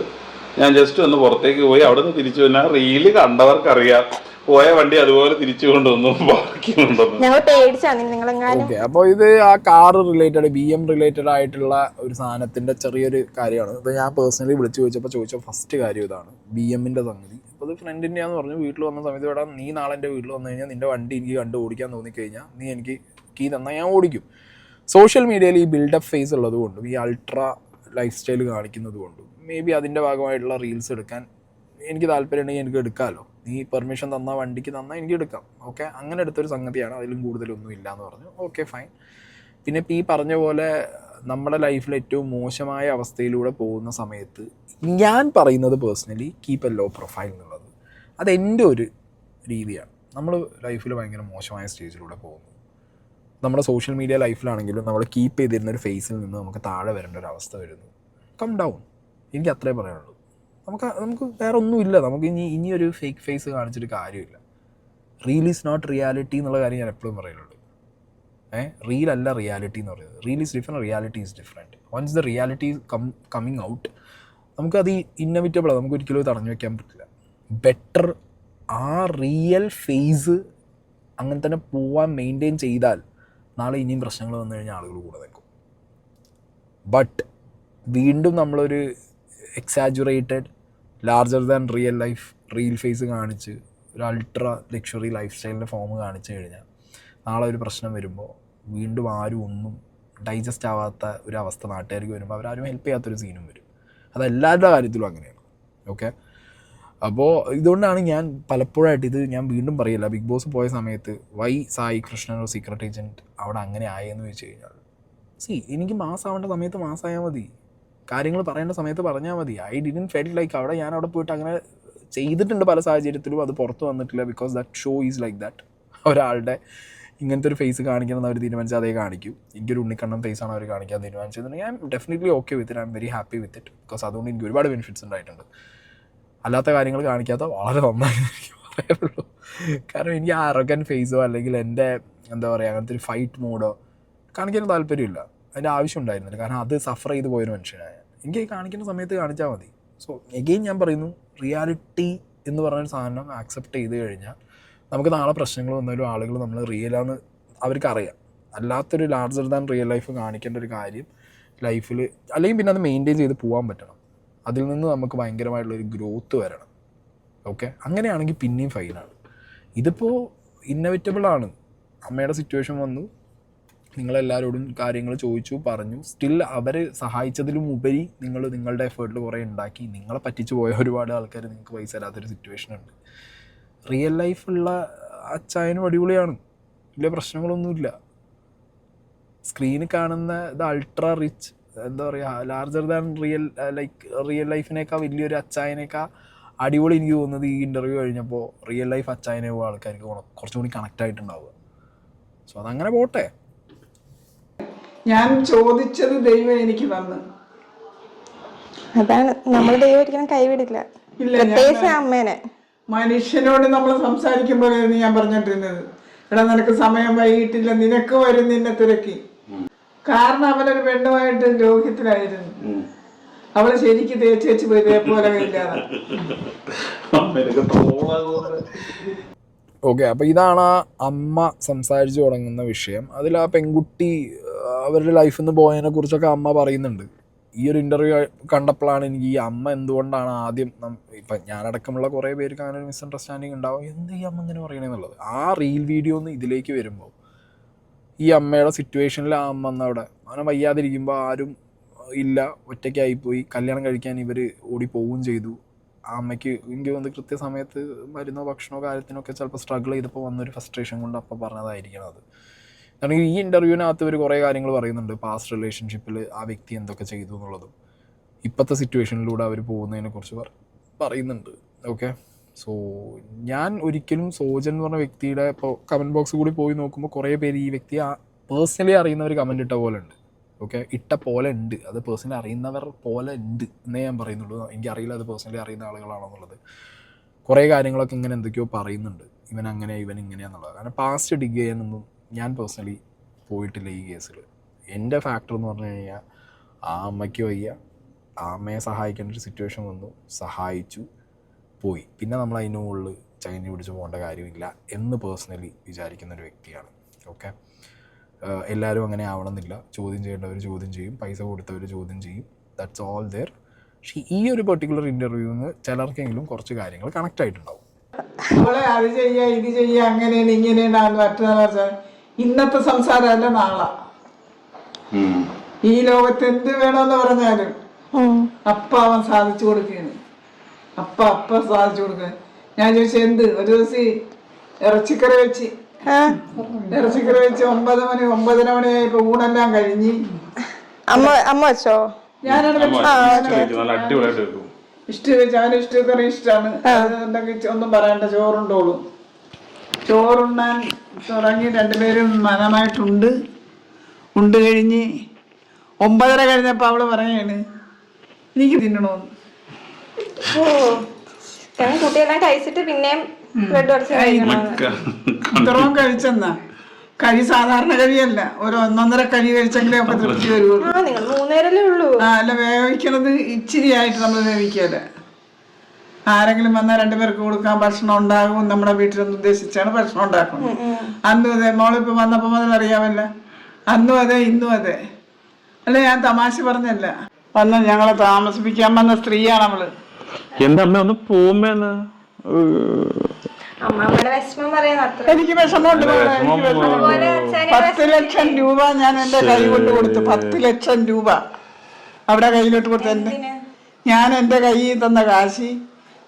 ഞാൻ ജസ്റ്റ് ഒന്ന് പുറത്തേക്ക് പോയി, അവിടെ നിന്ന് തിരിച്ചു വന്നാൽ റീല് കണ്ടവർക്കറിയാം പോയ വണ്ടി അതുപോലെ തിരിച്ചു കൊണ്ടുവന്നു, ബാക്കിയുണ്ടെന്ന്. ഞങ്ങൾ പേടിച്ചാണ് നിങ്ങളെങ്ങാനും. അപ്പോൾ ഇത് ആ കാർ റിലേറ്റഡ് BM റിലേറ്റഡ് ആയിട്ടുള്ള ഒരു സാധനത്തിന്റെ ചെറിയൊരു കാര്യമാണ്. ഇത് ഞാൻ പേഴ്സണലി വിളിച്ചു ചോദിച്ച ഫസ്റ്റ് കാര്യം ഇതാണ്, BMന്റെ സംഗതി. അപ്പോൾ അത് ഫ്രണ്ടിൻ്റെയാന്ന് പറഞ്ഞു. വീട്ടിൽ വന്ന സമയത്ത് ഇവിടെ നീ നാളെ എൻ്റെ വീട്ടിൽ വന്നു കഴിഞ്ഞാൽ നിൻ്റെ വണ്ടി എനിക്ക് കണ്ട് ഓടിക്കാൻ തോന്നിക്കഴിഞ്ഞാൽ നീ എനിക്ക് കീ തന്നാൽ ഞാൻ ഓടിക്കും. സോഷ്യൽ മീഡിയയിൽ ഈ ബിൽഡപ്പ് ഫേസ് ഉള്ളത് കൊണ്ടും ഈ അൾട്രാ ലൈഫ് സ്റ്റൈൽ കാണിക്കുന്നത് കൊണ്ടും മേ ബി അതിൻ്റെ ഭാഗമായിട്ടുള്ള റീൽസ് എടുക്കാൻ എനിക്ക് താല്പര്യം ഉണ്ടെങ്കിൽ എനിക്ക് എടുക്കാമല്ലോ. നീ പെർമിഷൻ തന്നാൽ വണ്ടിക്ക് തന്നാൽ എനിക്ക് എടുക്കാം. അങ്ങനെ എടുത്തൊരു സംഗതിയാണ്, അതിലും കൂടുതലൊന്നും ഇല്ല എന്ന് പറഞ്ഞു. ഫൈൻ. പിന്നെ ഇപ്പോൾ ഈ പറഞ്ഞ പോലെ നമ്മുടെ ലൈഫിൽ ഏറ്റവും മോശമായ അവസ്ഥയിലൂടെ പോകുന്ന സമയത്ത് ഞാൻ പറയുന്നത് personally keep a low profile എന്നുള്ളത് അതെൻ്റെ ഒരു രീതിയാണ്. നമ്മൾ ലൈഫിൽ ഭയങ്കര മോശമായ സ്റ്റേജിലൂടെ പോകുന്നു. നമ്മുടെ സോഷ്യൽ മീഡിയ ലൈഫിലാണെങ്കിലും നമ്മൾ കീപ്പ് ചെയ്തിരുന്ന ഒരു ഫേസിൽ നിന്ന് നമുക്ക് താഴെ വരേണ്ട ഒരു അവസ്ഥ വരുന്നു. കം ഡൗൺ, എനിക്ക് അത്രേ പറയാനുള്ളൂ. നമുക്ക് വേറെ ഒന്നുമില്ല. നമുക്ക് ഇനിയൊരു ഫേക്ക് ഫേസ് കാണിച്ചിട്ട് കാര്യമില്ല. റീൽ ഈസ് നോട്ട് റിയാലിറ്റി എന്നുള്ള കാര്യം ഞാൻ എപ്പോഴും പറയുള്ളൂ. റീൽ അല്ല റിയാലിറ്റി എന്ന് പറയുന്നത്. Reel is different, reality is different. Once the reality coming out, നമുക്കത് ഇന്നവിറ്റബിളാണ്, നമുക്ക് ഒരിക്കലും തടഞ്ഞു വയ്ക്കാൻ പറ്റില്ല. ബെറ്റർ ആ റിയൽ ഫേസ് അങ്ങനെ തന്നെ പോവാൻ മെയിൻറ്റെയിൻ ചെയ്താൽ നാളെ ഇനിയും പ്രശ്നങ്ങൾ വന്നു കഴിഞ്ഞാൽ ആളുകൾ കൂടെ നിൽക്കും. ബട്ട് വീണ്ടും നമ്മളൊരു exaggerated larger than real life reel face കാണിച്ച് ഒരു അൾട്രാ ലക്ഷറി ലൈഫ് സ്റ്റൈലിൻ്റെ ഫോം കാണിച്ചു കഴിഞ്ഞാൽ നാളെ ഒരു പ്രശ്നം വരുമ്പോൾ വീണ്ടും ആരും ഒന്നും ഡൈജസ്റ്റ് ആവാത്ത ഒരു അവസ്ഥ നാട്ടുകാർക്ക് വരുമ്പോൾ അവരാരും ഹെൽപ്പ് ചെയ്യാത്തൊരു സീനും വരും. അതെല്ലാവരുടെ കാര്യത്തിലും അങ്ങനെയാണ്. അപ്പോൾ ഇതുകൊണ്ടാണ് ഞാൻ പലപ്പോഴായിട്ട് ഇത് ഞാൻ വീണ്ടും പറയില്ല, ബിഗ് ബോസ് പോയ സമയത്ത് വൈ സായി കൃഷ്ണൻ ഒരു സീക്രട്ട് ഏജൻറ്റ് അവിടെ അങ്ങനെ ആയെന്ന് വെച്ച് കഴിഞ്ഞാൽ, എനിക്ക് മാസമാവേണ്ട സമയത്ത് മാസമായാൽ മതി, കാര്യങ്ങൾ പറയേണ്ട സമയത്ത് പറഞ്ഞാൽ മതി. ഐ ഡിഡൻ ഫെൽ ലൈക്ക് അവിടെ ഞാൻ അവിടെ പോയിട്ട് അങ്ങനെ ചെയ്തിട്ടുണ്ട് പല സാഹചര്യത്തിലും, അത് പുറത്ത് വന്നിട്ടില്ല. Because that show is like that. ഒരാളുടെ ഇങ്ങനത്തെ ഒരു ഫേസ് കാണിക്കണം എന്ന് അവർ തീരുമാനിച്ചാൽ അതേ കാണിക്കും. എനിക്കൊരു ഉണ്ണിക്കണ്ണൻ ഫേസാണ് അവർ കാണിക്കാൻ തീരുമാനിച്ചതെന്നുണ്ടെങ്കിൽ I'm definitely okay with it, I'm very happy with it. Because അതുകൊണ്ട് എനിക്ക് ഒരുപാട് ബെനിഫിറ്റ്സ് ഉണ്ടായിട്ടുണ്ട്. അല്ലാത്ത കാര്യങ്ങൾ കാണിക്കാത്ത വളരെ നന്നായി എനിക്ക് പറയാനുള്ളൂ. കാരണം എനിക്ക് ആ അറഗൻ ഫേസോ അല്ലെങ്കിൽ എൻ്റെ എന്താ പറയുക അങ്ങനത്തെ ഒരു ഫൈറ്റ് മോഡോ കാണിക്കാൻ താല്പര്യമില്ല, അതിൻ്റെ ആവശ്യം ഉണ്ടായിരുന്നില്ല. കാരണം അത് സഫർ ചെയ്ത് പോയൊരു മനുഷ്യനായ എനിക്ക് കാണിക്കുന്ന സമയത്ത് കാണിച്ചാൽ മതി. സോ എഗെയിൻ ഞാൻ പറയുന്നു, റിയാലിറ്റി എന്ന് പറഞ്ഞൊരു സാധനം ആക്സെപ്റ്റ് ചെയ്ത് കഴിഞ്ഞാൽ നമുക്ക് നാളെ പ്രശ്നങ്ങൾ വന്നാലും ആളുകൾ നമ്മൾ റിയലാന്ന് അവർക്കറിയാം. അല്ലാത്തൊരു ലാർജർ ദാൻ റിയൽ ലൈഫ് കാണിക്കേണ്ട ഒരു കാര്യം ലൈഫിൽ അല്ലെങ്കിൽ പിന്നെ അത് മെയിൻറ്റെയിൻ ചെയ്ത് പോകാൻ പറ്റണം. അതിൽ നിന്ന് നമുക്ക് ഭയങ്കരമായിട്ടുള്ളൊരു ഗ്രോത്ത് വരണം. ഓക്കെ, അങ്ങനെയാണെങ്കിൽ പിന്നെയും ഫൈനാണ്. ഇതിപ്പോൾ ഇന്നവിറ്റബിളാണ്. അമ്മയുടെ സിറ്റുവേഷൻ വന്നു, നിങ്ങളെല്ലാവരോടും കാര്യങ്ങൾ ചോദിച്ചു പറഞ്ഞു, സ്റ്റിൽ അവർ സഹായിച്ചതിലും ഉപരി നിങ്ങൾ നിങ്ങളുടെ എഫേർട്ടിൽ കുറേ ഉണ്ടാക്കി, നിങ്ങളെ പറ്റിച്ചു പോയ ഒരുപാട് ആൾക്കാർ നിങ്ങൾക്ക് പൈസ തരാത്തൊരു സിറ്റുവേഷൻ ഉണ്ട്. റിയൽ ലൈഫുള്ള അച്ചായനും അടിപൊളിയാണ്, വലിയ പ്രശ്നങ്ങളൊന്നുമില്ല. സ്ക്രീനിൽ കാണുന്ന ഇത് അൾട്രാ റിച്ച്, എന്താ പറയുക, ലാർജർ ദാൻ റിയൽ ലൈഫിനേക്കാൾ വലിയൊരു അച്ചായനേക്കാൾ അടിപൊളി എനിക്ക് തോന്നുന്നത് ഈ ഇൻ്റർവ്യൂ കഴിഞ്ഞപ്പോൾ റിയൽ ലൈഫ് അച്ചായനെ പോയ ആൾക്കാർക്ക് കുറച്ചും കൂടി കണക്റ്റ് ആയിട്ടുണ്ടാവുക. സോ അതങ്ങനെ പോട്ടെ. ഞാൻ ചോദിച്ചത് ദൈവം എനിക്ക് തന്നു. അതാണ് നമ്മൾ ദൈവം ഒരിക്കലും കൈവിടില്ല. പ്രത്യേകിച്ച് അമ്മേനെ. മനുഷ്യനോട് നമ്മൾ സംസാരിക്കുമ്പോഴായിരുന്നു ഞാൻ പറഞ്ഞിട്ടിരുന്നത്, എടാ നിനക്ക് സമയം വൈകിട്ടില്ല, നിനക്ക് വരും നിന്നെ തിരക്കി. കാരണം അവനൊരു പെണ്ണുമായിട്ട് രോഗത്തിലായിരുന്നു. അവള് ശരിക്ക് തേച്ച് വെച്ച് പോയി പോലെ ഇല്ലാതെ. ഓക്കെ, അപ്പോൾ ഇതാണ് ആ അമ്മ സംസാരിച്ച് തുടങ്ങുന്ന വിഷയം. അതിൽ ആ പെൺകുട്ടി അവരുടെ ലൈഫിൽ നിന്ന് പോയതിനെ കുറിച്ചൊക്കെ അമ്മ പറയുന്നുണ്ട്. ഈ ഒരു ഇൻ്റർവ്യൂ കണ്ടപ്പോഴാണ് എനിക്ക് ഈ അമ്മ എന്തുകൊണ്ടാണ് ആദ്യം ഇപ്പം ഞാനടക്കമുള്ള കുറേ പേർക്ക് അങ്ങനെ ഒരു മിസ്അണ്ടർസ്റ്റാൻഡിങ് ഉണ്ടാവും, എന്ത് ഈ അമ്മ ഇങ്ങനെ പറയണമെന്നുള്ളത്. ആ റീൽ വീഡിയോ ഒന്ന് ഇതിലേക്ക് വരുമ്പോൾ ഈ അമ്മയുടെ സിറ്റുവേഷനിൽ ആ അമ്മ അവിടെ അങ്ങനെ വയ്യാതിരിക്കുമ്പോൾ ആരും ഇല്ല, ഒറ്റയ്ക്കായിപ്പോയി, കല്യാണം കഴിക്കാൻ ഇവർ ഓടിപ്പോവുകയും ചെയ്തു. ആ അമ്മയ്ക്ക് എനിക്ക് വന്ന് കൃത്യസമയത്ത് മരുന്നോ ഭക്ഷണമോ കാര്യത്തിനൊക്കെ ചിലപ്പോൾ സ്ട്രഗിൾ ചെയ്തപ്പോൾ വന്നൊരു ഫ്രസ്ട്രേഷൻ കൊണ്ട് അപ്പം പറഞ്ഞതായിരിക്കണം അത്. കാരണം ഈ ഇൻ്റർവ്യൂവിനകത്ത് ഇവർ കുറേ കാര്യങ്ങൾ പറയുന്നുണ്ട്, പാസ്റ്റ് റിലേഷൻഷിപ്പിൽ ആ വ്യക്തി എന്തൊക്കെ ചെയ്തു എന്നുള്ളതും ഇപ്പോഴത്തെ സിറ്റുവേഷനിലൂടെ അവർ പോകുന്നതിനെക്കുറിച്ച് പറയുന്നുണ്ട്. ഓക്കെ, സോ ഞാൻ ഒരിക്കലും സോജൻ എന്ന് പറഞ്ഞ വ്യക്തിയുടെ ഇപ്പോൾ കമൻറ്റ് ബോക്സ് കൂടി പോയി നോക്കുമ്പോൾ കുറേ പേര് ഈ വ്യക്തിയെ പേഴ്സണലി അറിയുന്നവർ കമൻറ്റ് ഇട്ട പോലെ ഉണ്ട്. ഓക്കെ, ഇട്ട പോലെ ഉണ്ട്, അത് പേഴ്സണലി അറിയുന്നവർ പോലെ ഉണ്ട് എന്നേ ഞാൻ പറയുന്നുള്ളൂ. എനിക്കറിയില്ല അത് പേഴ്സണലി അറിയുന്ന ആളുകളാണോ എന്നുള്ളത്. കുറേ കാര്യങ്ങളൊക്കെ ഇങ്ങനെ എന്തൊക്കെയോ പറയുന്നുണ്ട്, ഇവൻ അങ്ങനെ ഇവൻ ഇങ്ങനെയാണെന്നുള്ളത്. കാരണം പാസ്റ്റ് ഡിഗ് ചെയ്യാനൊന്നും ഞാൻ പേഴ്സണലി പോയിട്ടില്ല ഈ കേസിൽ. എൻ്റെ ഫാക്ടർ എന്ന് പറഞ്ഞു കഴിഞ്ഞാൽ ആ അമ്മയ്ക്ക് വയ്യ, ആ അമ്മയെ സഹായിക്കേണ്ട ഒരു സിറ്റുവേഷൻ വന്നു, സഹായിച്ചു, പോയി. പിന്നെ നമ്മൾ അതിൻ്റെ മുകളിൽ ചൈന പിടിച്ച് പോകേണ്ട കാര്യമില്ല എന്ന് പേഴ്സണലി വിചാരിക്കുന്നൊരു വ്യക്തിയാണ്. ഓക്കെ, എല്ലാവരും അങ്ങനെ ആവണമെന്നില്ല. ചോദ്യം ചെയ്യേണ്ടവർ ചോദ്യം ചെയ്യും, പൈസ കൊടുത്തവർ ചോദ്യം ചെയ്യും, ദാറ്റ്സ് ഓൾ ദെയർ. പക്ഷേ ഈ ഒരു പെർട്ടിക്കുലർ ഇൻ്റർവ്യൂന്ന് ചിലർക്കെങ്കിലും കുറച്ച് കാര്യങ്ങൾ കണക്റ്റ് ആയിട്ടുണ്ടാവും. അവളെ അത് ചെയ്യാ ഇത് ചെയ്യാ അങ്ങനെയാണ് ഇങ്ങനെയാണ് മറ്റൊരു ഇന്നത്തെ സംസാരമല്ല നാളെ. ഈ ലോകത്ത് എന്ത് വേണമെന്ന് പറഞ്ഞാലും അപ്പ അവൻ സാധിച്ചു കൊടുക്കുകയാണ്. അപ്പ സാധിച്ചു കൊടുക്കുക. ഞാൻ ചോദിച്ചു എന്ത്? ഒരു ദിവസം ഇറച്ചിക്കറി വെച്ച് 9:30 മണിയായപ്പോ ഊണെല്ലാം കഴിഞ്ഞ് അമ്മ വെച്ചോ? ഞാനാണ് ഇഷ്ടം വെച്ച്. അവന് ഇഷ്ടക്കറി ഇഷ്ടമാണ്. അതുണ്ടെങ്കിൽ ഒന്നും പറയണ്ട, ചോറുണ്ടോളും. ചോറുണ്ണാൻ തുടങ്ങി രണ്ടുപേരും മനമായിട്ടുണ്ട്. ഉണ്ട് കഴിഞ്ഞ് 9:30 കഴിഞ്ഞപ്പോ അവള് പറയാണ് എനിക്ക് തിന്നണോന്ന്. കുട്ടിയെല്ലാം കഴിച്ചിട്ട് പിന്നെയും അത്രയും കഴിച്ചെന്നാ. കഴി സാധാരണ കഴിയല്ല, ഒരു 1.5 കഴി കഴിച്ചെങ്കിലേ ഒക്കെ തൃപ്തി വരുള്ളൂ. അല്ല, വേവിക്കണത് ഇച്ചിരി ആയിട്ട് നമ്മൾ വേവിക്കല. ആരെങ്കിലും വന്നാൽ 2 പേർക്ക് കൊടുക്കാൻ ഭക്ഷണം ഉണ്ടാകും. നമ്മുടെ വീട്ടിലൊന്നും ഉദ്ദേശിച്ചാണ് ഭക്ഷണം ഉണ്ടാക്കുന്നത്. അന്നും അതെ, മോളിപ്പോ വന്നപ്പോ മുതൽ അറിയാമല്ല, അന്നും അതെ ഇന്നും അതെ. അല്ല, ഞാൻ തമാശ പറഞ്ഞല്ല. വന്ന് ഞങ്ങളെ താമസിപ്പിക്കാൻ വന്ന സ്ത്രീയാണ് അവള്. എന്താ അമ്മ ഒന്ന് പോകുമ്പേന്ന് എനിക്ക് വിഷമമുണ്ട്. 10 ലക്ഷം രൂപ ഞാൻ എന്റെ കൈ കൊണ്ട് കൊടുത്തു. 10 ലക്ഷം രൂപ അവിടെ കയ്യിലോട്ട് കൊടുത്തു. ഞാൻ എന്റെ കയ്യിൽ തന്ന കാശ്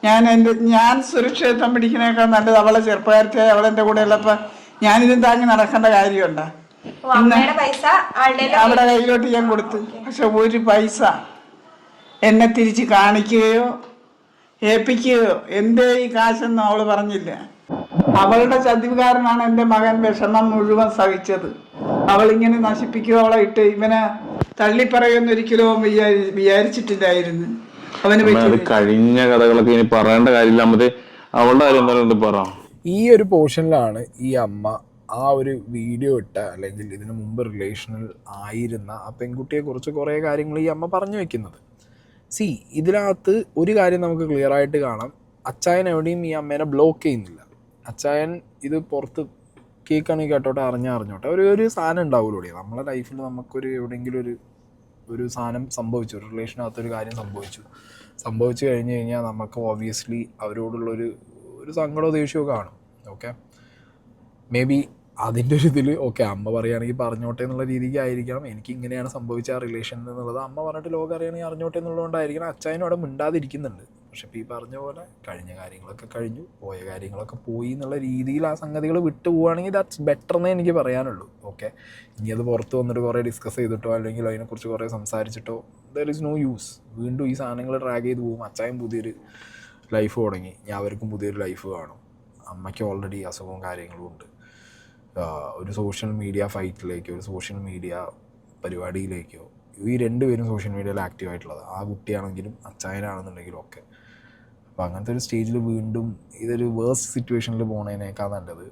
ഞാൻ സുരക്ഷിതത്വം പിടിക്കുന്നേക്കാൾ നല്ലത് അവളെ ചെറുപ്പകാരത്തെ അവളെന്റെ കൂടെ ഉള്ളപ്പോ ഞാനിതും താങ്ങി നടക്കേണ്ട കാര്യമുണ്ടോ? അവിടെ കയ്യിലോട്ട് ഞാൻ കൊടുത്തു. പക്ഷെ ഒരു പൈസ എന്നെ തിരിച്ച് കാണിക്കുകയോ ഏൽപ്പിക്കുകയോ എന്തേ ഈ കാശെന്നും അവള് പറഞ്ഞില്ല. അവളുടെ ചതിവുകാരനാണ് എൻ്റെ മകൻ വിഷമം മുഴുവൻ സഹിച്ചത്. അവളിങ്ങനെ നശിപ്പിക്കുക, അവളെ ഇട്ട് ഇവനെ തള്ളിപ്പറയുന്നൊരിക്കലും വിചാരിച്ചിട്ടില്ലായിരുന്നു. അവന് കഴിഞ്ഞ കഥകളൊക്കെ ഇനി പറയേണ്ട കാര്യമില്ല. നമുക്ക് അവളുടെ കാര്യം എന്തായാലും പറ. ഈ ഒരു പോർഷനിലാണ് ഈ അമ്മ ആ ഒരു വീഡിയോ ഇട്ട അല്ലെങ്കിൽ ഇതിനു മുമ്പ് റിലേഷനിൽ ആയിരുന്ന ആ പെൺകുട്ടിയെ കുറിച്ച് കുറേ കാര്യങ്ങൾ ഈ അമ്മ പറഞ്ഞു വെക്കുന്നത്. ഇതിനകത്ത് ഒരു കാര്യം നമുക്ക് ക്ലിയർ ആയിട്ട് കാണാം. അച്ചായൻ എവിടെയും ഈ അമ്മേനെ ബ്ലോക്ക് ചെയ്യുന്നില്ല. അച്ചായൻ ഇത് പുറത്ത് കേൾക്കുകയാണെങ്കിൽ കേട്ടോട്ടെ, അറിഞ്ഞോട്ടെ. ഒരു സാധനം ഉണ്ടാവുമല്ലോ നമ്മളെ ലൈഫിൽ. നമുക്കൊരു എവിടെയെങ്കിലും ഒരു സാധനം സംഭവിച്ചു, ഒരു റിലേഷനകത്തൊരു കാര്യം സംഭവിച്ചു കഴിഞ്ഞ് കഴിഞ്ഞാൽ നമുക്ക് ഓബ്വിയസ്ലി അവരോടുള്ളൊരു സങ്കടമോ ദേഷ്യമോ കാണും. ഓക്കെ, മേ ബി അതിൻ്റെ ഒരു ഇതിൽ ഓക്കെ അമ്മ പറയുകയാണെങ്കിൽ പറഞ്ഞോട്ടെ എന്നുള്ള രീതിക്ക് ആയിരിക്കണം. എനിക്ക് ഇങ്ങനെയാണ് സംഭവിച്ച ആ റിലേഷൻ എന്നുള്ളത് അമ്മ പറഞ്ഞിട്ട് ലോകം അറിയണമെങ്കിൽ അറിഞ്ഞോട്ടെ എന്നുള്ളതുകൊണ്ടായിരിക്കണം അച്ചായനും അവിടെ മിണ്ടാതിരിക്കുന്നുണ്ട്. പക്ഷെ ഇപ്പോൾ ഈ പറഞ്ഞ പോലെ കഴിഞ്ഞ കാര്യങ്ങളൊക്കെ കഴിഞ്ഞു, പോയ കാര്യങ്ങളൊക്കെ പോയി എന്നുള്ള രീതിയിൽ ആ സംഗതികൾ വിട്ടു പോവുകയാണെങ്കിൽ ദാറ്റ്സ് ബെറ്റർ എന്നേ എനിക്ക് പറയാനുള്ളൂ. ഓക്കെ, ഇനി അത് പുറത്ത് വന്നിട്ട് കുറേ ഡിസ്കസ് ചെയ്തിട്ടോ അല്ലെങ്കിൽ അതിനെക്കുറിച്ച് കുറേ സംസാരിച്ചിട്ടോ ദർ ഈസ് നോ യൂസ്. വീണ്ടും ഈ സാധനങ്ങൾ ട്രാക്ക് ചെയ്ത് പോകും. അച്ചായൻ പുതിയൊരു ലൈഫ് തുടങ്ങി, ഞാൻ അവർക്കും പുതിയൊരു ലൈഫ് കാണും. അമ്മയ്ക്ക് ഓൾറെഡി അസുഖവും കാര്യങ്ങളും ഉണ്ട്. ഒരു സോഷ്യൽ മീഡിയ ഫൈറ്റിലേക്കോ ഒരു സോഷ്യൽ മീഡിയ പരിപാടിയിലേക്കോ ഈ രണ്ടുപേരും സോഷ്യൽ മീഡിയയിൽ ആക്റ്റീവായിട്ടുള്ളത്, ആ കുട്ടിയാണെങ്കിലും അച്ചായനാണെന്നുണ്ടെങ്കിലും ഒക്കെ. അപ്പോൾ അങ്ങനത്തെ ഒരു സ്റ്റേജിൽ വീണ്ടും ഇതൊരു വേഴ്സ്റ്റ് സിറ്റുവേഷനിൽ പോണതിനേക്കാൾ നല്ലത്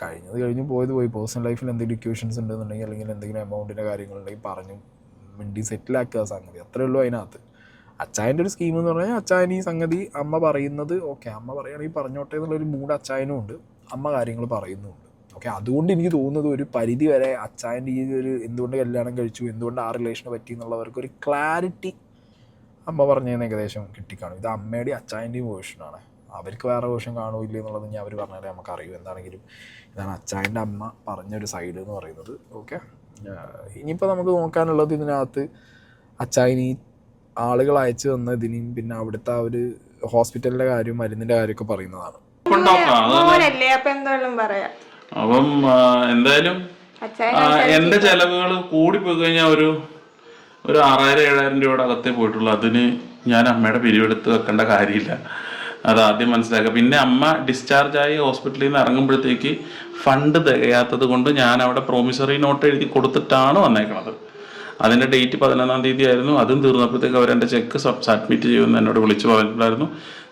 കഴിഞ്ഞു പോയി പേഴ്സണൽ ലൈഫിൽ എന്തെങ്കിലും ഇക്വേഷൻസ് ഉണ്ടെന്നുണ്ടെങ്കിൽ അല്ലെങ്കിൽ എന്തെങ്കിലും എമൗണ്ടിൻ്റെ കാര്യങ്ങളുണ്ടെങ്കിൽ പറഞ്ഞു മിണ്ടി സെറ്റിലാക്കുക സംഗതി, അത്രയേ ഉള്ളൂ അതിനകത്ത്. അച്ചായൻ്റെ ഒരു സ്കീം എന്ന് പറഞ്ഞാൽ അച്ചായൻ ഈ സംഗതി അമ്മ പറയുന്നത് ഓക്കെ, അമ്മ പറയുകയാണെങ്കിൽ പറഞ്ഞോട്ടെ എന്നുള്ളൊരു മൂഡ് അച്ചായനും ഉണ്ട്, അമ്മ കാര്യങ്ങൾ പറയുന്നുമുണ്ട്. ഓക്കെ, അതുകൊണ്ട് എനിക്ക് തോന്നുന്നത് ഒരു പരിധി വരെ അച്ചായൻ്റെ ഈ ഒരു എന്തുകൊണ്ട് കല്യാണം കഴിച്ചു, എന്തുകൊണ്ട് ആ റിലേഷന് പറ്റി എന്നുള്ളവർക്കൊരു ക്ലാരിറ്റി അമ്മ പറഞ്ഞതിന് ഏകദേശം കിട്ടിക്കാണും. ഇത് അമ്മയുടെയും അച്ചായൻ്റെയും വേർഷനാണ്. അവർക്ക് വേറെ വേർഷൻ കാണുമോ ഇല്ല എന്നുള്ളത് ഞാൻ അവർ പറഞ്ഞാലേ നമുക്കറിയൂ. എന്താണെങ്കിലും ഇതാണ് അച്ചായൻ്റെ അമ്മ പറഞ്ഞൊരു സൈഡ് എന്ന് പറയുന്നത്. ഓക്കെ, ഇനിയിപ്പോൾ നമുക്ക് നോക്കാനുള്ളത് ഇതിനകത്ത് അച്ചായൻ ഈ ആളുകൾ അയച്ചു തന്നതിനും പിന്നെ അവിടുത്തെ ആ ഒരു ഹോസ്പിറ്റലിൻ്റെ കാര്യം മരുന്നിൻ്റെ കാര്യമൊക്കെ പറയുന്നതാണ്. അപ്പം എന്തായാലും എന്റെ ചെലവുകൾ കൂടിപ്പോയി കഴിഞ്ഞാൽ ഒരു 6,000-7,000 രൂപയുടെ അകത്തേ പോയിട്ടുള്ളൂ. അതിന് ഞാൻ അമ്മയുടെ പിരിവെടുത്ത് വെക്കേണ്ട കാര്യമില്ല, അത് ആദ്യം മനസ്സിലാക്കുക. പിന്നെ അമ്മ ഡിസ്ചാർജായി ഹോസ്പിറ്റലിൽ നിന്ന് ഇറങ്ങുമ്പോഴത്തേക്ക് ഫണ്ട് തികയാത്തത് കൊണ്ട് ഞാൻ അവിടെ പ്രോമിസറി നോട്ട് എഴുതി കൊടുത്തിട്ടാണ് വന്നേക്കണത്. അതിൻ്റെ ഡേറ്റ് 11-ാം തീയതി ആയിരുന്നു. അതും തീർന്നപ്പോഴത്തേക്ക് അവരെൻ്റെ ചെക്ക് സബ്മിറ്റ് ചെയ്യുമെന്ന് എന്നോട് വിളിച്ച് പറഞ്ഞിട്ടുണ്ടായിരുന്നു.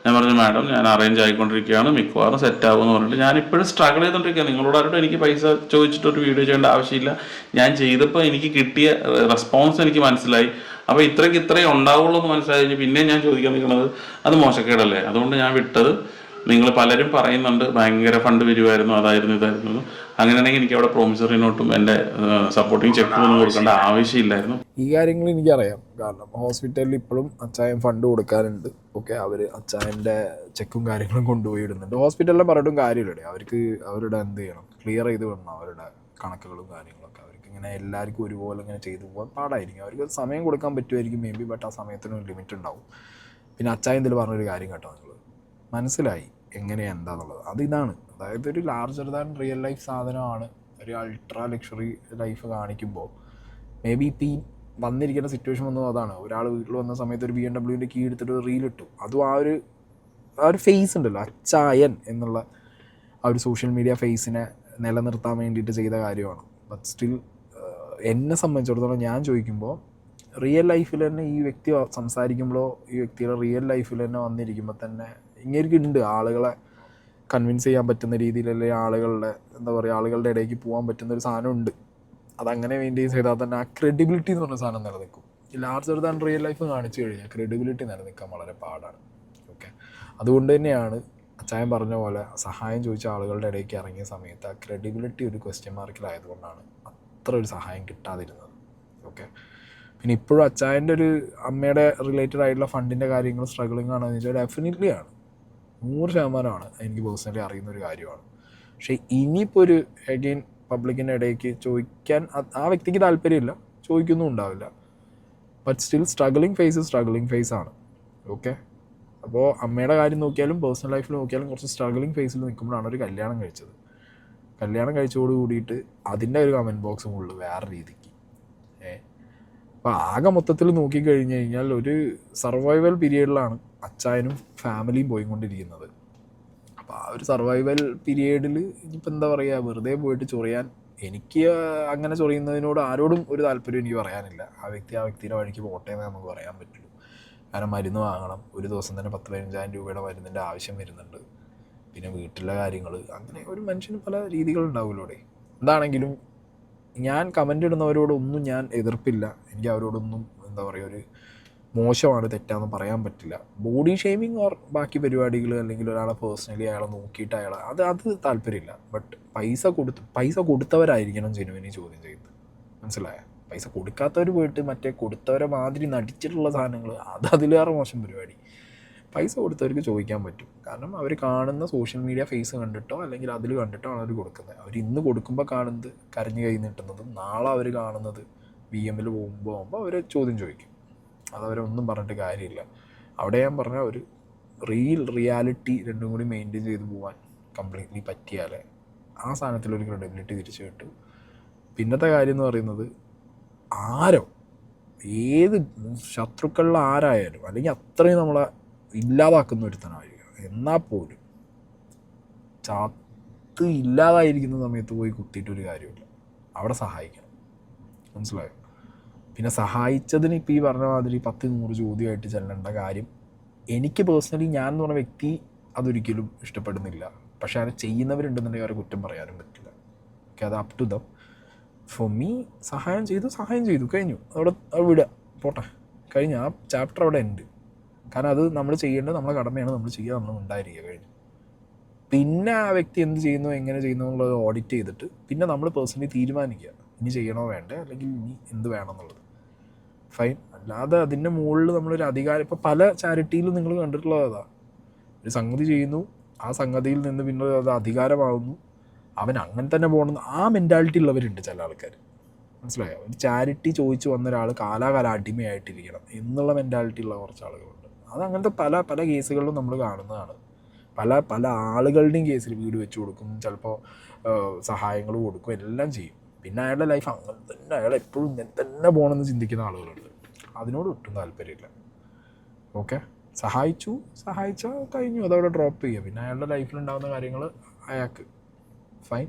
ഞാൻ പറഞ്ഞു മാഡം ഞാൻ അറേഞ്ച് ആയിക്കൊണ്ടിരിക്കുകയാണ്, മിക്കവാറും സെറ്റ് ആകുമെന്ന് പറഞ്ഞിട്ട് ഞാൻ ഇപ്പോഴും സ്ട്രഗിൾ ചെയ്തുകൊണ്ടിരിക്കുകയാണ്. നിങ്ങളോട് ആരോടും എനിക്ക് പൈസ ചോദിച്ചിട്ടൊരു വീഡിയോ ചെയ്യേണ്ട ആവശ്യമില്ല. ഞാൻ ചെയ്തപ്പോൾ എനിക്ക് കിട്ടിയ റെസ്പോൺസ് എനിക്ക് മനസ്സിലായി. അപ്പോൾ ഇത്രയും ഉണ്ടാവുള്ളൂ എന്ന് മനസ്സിലായി കഴിഞ്ഞാൽ പിന്നെ ഞാൻ ചോദിക്കാൻ നിൽക്കുന്നത് അത് മോശക്കേടല്ലേ. അതുകൊണ്ട് ഞാൻ വിട്ടത്. നിങ്ങൾ പലരും പറയുന്നുണ്ട് ഭയങ്കര ഫണ്ട് വരുമായിരുന്നു, അതായിരുന്നു ഇതായിരുന്നു. അങ്ങനെയാണെങ്കിൽ എനിക്ക് അവിടെ പ്രോമിസറി നോട്ടും എൻ്റെ സപ്പോർട്ടിങ് ചെക്കും ഒന്നും കൊടുക്കേണ്ട ആവശ്യമില്ലായിരുന്നു. ഈ കാര്യങ്ങൾ എനിക്കറിയാം, കാരണം ഹോസ്പിറ്റലിൽ ഇപ്പോഴും അച്ചായൻ ഫണ്ട് കൊടുക്കാനുണ്ട്. ഓക്കെ, അവർ അച്ചായൻ്റെ ചെക്കും കാര്യങ്ങളും കൊണ്ടുപോയി ഇടുന്നുണ്ട്. ഹോസ്പിറ്റലിൽ പറഞ്ഞിട്ടും കാര്യമില്ലേ, അവർക്ക് അവരുടെ എന്ത് ചെയ്യണം, ക്ലിയർ ചെയ്ത് വിടണം അവരുടെ കണക്കുകളും കാര്യങ്ങളൊക്കെ. അവർക്ക് ഇങ്ങനെ എല്ലാവർക്കും ഒരുപോലെ ഇങ്ങനെ ചെയ്തു പോകാൻ പാടായിരിക്കും. അവർക്ക് സമയം കൊടുക്കാൻ പറ്റുമായിരിക്കും മേ ബി, ബട്ട് ആ സമയത്തിന് ഒരു ലിമിറ്റ് ഉണ്ടാവും. പിന്നെ അച്ചായൻ ഇതിൽ പറഞ്ഞൊരു കാര്യം കേട്ടോ, നിങ്ങൾ മനസ്സിലായി എങ്ങനെയാണ് എന്താണെന്നുള്ളത്. അതിതാണ്, അതായത് ഒരു ലാർജർ ദാൻ റിയൽ ലൈഫ് സാധനമാണ്. ഒരു അൾട്രാ ലക്ഷറി ലൈഫ് കാണിക്കുമ്പോൾ മേ ബി ഇപ്പം ഈ വന്നിരിക്കുന്ന സിറ്റുവേഷൻ വന്നത് അതാണ്. ഒരാൾ വീട്ടിൽ വന്ന സമയത്ത് ഒരു BMW കീ എടുത്തിട്ട് റീൽ ഇട്ടു. അതും ആ ഒരു ഫേസ് ഉണ്ടല്ലോ, അച്ചായൻ എന്നുള്ള ആ ഒരു സോഷ്യൽ മീഡിയ ഫേസിനെ നിലനിർത്താൻ വേണ്ടിയിട്ട് ചെയ്ത കാര്യമാണ്. ബട്ട് സ്റ്റിൽ എന്നെ സംബന്ധിച്ചിടത്തോളം ഞാൻ ചോദിക്കുമ്പോൾ റിയൽ ലൈഫിൽ തന്നെ ഈ വ്യക്തി സംസാരിക്കുമ്പോഴോ ഈ വ്യക്തിയുടെ റിയൽ ലൈഫിൽ തന്നെ വന്നിരിക്കുമ്പോൾ തന്നെ ഇങ്ങനെയൊക്കെയുണ്ട് ആളുകളെ കൺവിൻസ് ചെയ്യാൻ പറ്റുന്ന രീതിയിൽ, അല്ലെങ്കിൽ ആളുകളുടെ ഇടയ്ക്ക് പോകാൻ പറ്റുന്ന ഒരു സാധനം ഉണ്ട്. അതങ്ങനെ മെയിൻറ്റെയിൻ ചെയ്താൽ തന്നെ ആ ക്രെഡിബിലിറ്റി എന്ന് പറഞ്ഞ സാധനം നിലനിൽക്കും. ഈ ലാർജർ ദാൻ റിയൽ ലൈഫ് കാണിച്ചു കഴിഞ്ഞാൽ ക്രെഡിബിലിറ്റി നിലനിൽക്കാൻ വളരെ പാടാണ്. ഓക്കെ, അതുകൊണ്ട് തന്നെയാണ് അച്ചായൻ പറഞ്ഞ പോലെ സഹായം ചോദിച്ച ആളുകളുടെ ഇടയ്ക്ക് ഇറങ്ങിയ സമയത്ത് ആ ക്രെഡിബിലിറ്റി ഒരു ക്വസ്റ്റ്യൻ മാർക്കിലായതുകൊണ്ടാണ് അത്ര ഒരു സഹായം കിട്ടാതിരുന്നത്. ഓക്കെ, പിന്നെ ഇപ്പോഴും അച്ചായൻ്റെ ഒരു അമ്മയുടെ റിലേറ്റഡ് ആയിട്ടുള്ള ഫണ്ടിൻ്റെ കാര്യങ്ങൾ സ്ട്രഗിളിങ് ആണെന്ന് വെച്ചാൽ ഡെഫിനറ്റ്ലി ആണ്, 100% എനിക്ക് പേഴ്സണലി അറിയുന്നൊരു കാര്യമാണ്. പക്ഷേ ഇനിയിപ്പോൾ ഒരു അഗെയിൻ പബ്ലിക്കിൻ്റെ ഇടയ്ക്ക് ചോദിക്കാൻ ആ വ്യക്തിക്ക് താല്പര്യമില്ല, ചോദിക്കൊന്നും ഉണ്ടാവില്ല. ബട്ട് സ്റ്റിൽ സ്ട്രഗിളിങ് ഫേസ് ആണ്. ഓക്കെ, അപ്പോൾ അമ്മയുടെ കാര്യം നോക്കിയാലും പേഴ്സണൽ ലൈഫിൽ നോക്കിയാലും കുറച്ച് സ്ട്രഗിളിങ് ഫേസിൽ നിൽക്കുമ്പോഴാണ് ഒരു കല്യാണം കഴിച്ചത്. കല്യാണം കഴിച്ചോട് കൂടിയിട്ട് അതിൻ്റെ ഒരു കമൻറ്റ് ബോക്സ് ഫുള്ള് വേറെ രീതിക്ക്. അപ്പോൾ ആകെ മൊത്തത്തിൽ നോക്കിക്കഴിഞ്ഞ് കഴിഞ്ഞാൽ ഒരു സർവൈവൽ പീരീഡിലാണ് അച്ചായനും ഫാമിലിയും പോയിക്കൊണ്ടിരിക്കുന്നത്. അപ്പോൾ ആ ഒരു സർവൈവൽ പീരീഡിൽ ഇനിയിപ്പോൾ എന്താ പറയുക, വെറുതെ പോയിട്ട് ചൊറിയാൻ, എനിക്ക് അങ്ങനെ ചൊറിയുന്നതിനോട് ആരോടും ഒരു താല്പര്യം എനിക്ക് പറയാനില്ല. ആ വ്യക്തിയുടെ വഴിക്ക് പോട്ടെ എന്ന് നമുക്ക് പറയാൻ പറ്റുള്ളൂ. കാരണം മരുന്ന് വാങ്ങണം, ഒരു ദിവസം തന്നെ 10-15,000 രൂപയുടെ മരുന്നിൻ്റെ ആവശ്യം വരുന്നുണ്ട്. പിന്നെ വീട്ടിലെ കാര്യങ്ങൾ, അങ്ങനെ ഒരു മനുഷ്യന് പല രീതികളുണ്ടാവുമല്ലോ. എന്താണെങ്കിലും ഞാൻ കമൻ്റ് ഇടുന്നവരോടൊന്നും ഞാൻ എതിർപ്പില്ല. എനിക്ക് അവരോടൊന്നും എന്താ പറയുക, ഒരു മോശമാണ്, തെറ്റാന്ന് പറയാൻ പറ്റില്ല. ബോഡി ഷെയ്മിങ് ഓർ ബാക്കി പരിപാടികൾ, അല്ലെങ്കിൽ ഒരാളെ പേഴ്സണലി അയാളെ നോക്കിയിട്ട് അത് താല്പര്യമില്ല. ബട്ട് പൈസ കൊടുത്തവരായിരിക്കണം ജെനുവിനി ചോദ്യം ചെയ്യുന്നത്. മനസ്സിലായോ? പൈസ കൊടുക്കാത്തവർ പോയിട്ട് മറ്റേ കൊടുത്തവരെ മാതിരി നടിച്ചിട്ടുള്ള സാധനങ്ങൾ, അതിലേറെ മോശം പരിപാടി. പൈസ കൊടുത്തവർക്ക് ചോദിക്കാൻ പറ്റും. കാരണം അവർ കാണുന്ന സോഷ്യൽ മീഡിയ ഫേസ് കണ്ടിട്ടോ അല്ലെങ്കിൽ അതിൽ കണ്ടിട്ടോ ആണ് അവർ കൊടുക്കുന്നത്. അവർ ഇന്ന് കൊടുക്കുമ്പോൾ കാണുന്നത് കരഞ്ഞു കൈ നീട്ടുന്നതും നാളെ അവർ കാണുന്നത് BMൽ പോകുമ്പോൾ അവർ ചോദ്യം ചോദിക്കും. അതവരൊന്നും പറഞ്ഞിട്ട് കാര്യമില്ല. അവിടെ ഞാൻ പറഞ്ഞ ഒരു റിയാലിറ്റി രണ്ടും കൂടി മെയിൻറ്റെയിൻ ചെയ്ത് പോകാൻ കംപ്ലീറ്റ്ലി പറ്റിയാലേ ആ സാധനത്തിലൊരു ക്രെഡിബിലിറ്റി തിരിച്ചു കിട്ടും. പിന്നത്തെ കാര്യം എന്ന് പറയുന്നത്, ആരോ ഏത് ശത്രുക്കളിൽ ആരായാലും അല്ലെങ്കിൽ അത്രയും നമ്മളെ ഇല്ലാതാക്കുന്ന ഒരുത്തനായിരിക്കണം, എന്നാൽ പോലും ചാത്ത് ഇല്ലാതായിരിക്കുന്ന സമയത്ത് പോയി കുത്തിയിട്ടൊരു കാര്യമില്ല. അവിടെ സഹായിക്കണം. മനസ്സിലായോ? പിന്നെ സഹായിച്ചതിന് ഇപ്പോൾ ഈ പറഞ്ഞ മാതിരി 10-100 ചോദ്യമായിട്ട് ചെല്ലേണ്ട കാര്യം എനിക്ക് പേഴ്സണലി, ഞാൻ എന്ന് പറഞ്ഞ വ്യക്തി അതൊരിക്കലും ഇഷ്ടപ്പെടുന്നില്ല. പക്ഷേ അത് ചെയ്യുന്നവരുണ്ടെന്നുണ്ടെങ്കിൽ അവരെ കുറ്റം പറയാനും പറ്റില്ല. ഓക്കെ, അത് up to them. For me സഹായം ചെയ്തു കഴിഞ്ഞു, അവിടെ വിടുക, പോട്ടെ, കഴിഞ്ഞു. ആ ചാപ്റ്റർ അവിടെ ഉണ്ട്. കാരണം അത് നമ്മൾ ചെയ്യേണ്ടത് നമ്മളെ കടമയാണ്, നമ്മൾ ചെയ്യുക, നമ്മൾ ഉണ്ടായിരിക്കുക, കഴിഞ്ഞു. പിന്നെ ആ വ്യക്തി എന്ത് ചെയ്യുന്നു, എങ്ങനെ ചെയ്യുന്നു എന്നുള്ളത് ഓഡിറ്റ് ചെയ്തിട്ട് പിന്നെ നമ്മൾ പേഴ്സണലി തീരുമാനിക്കുക ഇനി ചെയ്യണോ വേണ്ടേ, അല്ലെങ്കിൽ ഇനി എന്ത് വേണം എന്നുള്ളത്. ഫൈൻ. അല്ലാതെ അതിൻ്റെ മുകളിൽ നമ്മളൊരു അധികാരം, ഇപ്പോൾ പല ചാരിറ്റിയിലും നിങ്ങൾ കണ്ടിട്ടുള്ളതാ, ഒരു സംഗതി ചെയ്യുന്നു, ആ സംഗതിയിൽ നിന്ന് പിന്നെ അത് അധികാരമാകുന്നു, അവൻ അങ്ങനെ തന്നെ പോകണമെന്ന് ആ മെൻറ്റാലിറ്റി ഉള്ളവരുണ്ട് ചില ആൾക്കാർ. മനസ്സിലായോ? ഒരു ചാരിറ്റി ചോദിച്ചു വന്ന ഒരാൾ കാലാകാലം അടിമയായിട്ടിരിക്കണം എന്നുള്ള മെൻറ്റാലിറ്റി ഉള്ള കുറച്ച് ആളുകളുണ്ട്. അത് അങ്ങനത്തെ പല കേസുകളിലും നമ്മൾ കാണുന്നതാണ്. പല ആളുകളുടെയും കേസിൽ വീട് വെച്ച് കൊടുക്കും, ചിലപ്പോൾ സഹായങ്ങൾ കൊടുക്കും, എല്ലാം ചെയ്യും. പിന്നെ അയാളുടെ ലൈഫ് അങ്ങനെ തന്നെ, അയാൾ എപ്പോഴും ഇങ്ങനെ തന്നെ പോകണമെന്ന് ചിന്തിക്കുന്ന ആളുകളുണ്ട്. അതിനോട് ഒട്ടും താല്പര്യമില്ല. ഓക്കെ, സഹായിച്ചാൽ കഴിഞ്ഞു, അതവിടെ ഡ്രോപ്പ് ചെയ്യുക. പിന്നെ അയാളുടെ ലൈഫിലുണ്ടാകുന്ന കാര്യങ്ങൾ അയാൾക്ക് ഫൈൻ.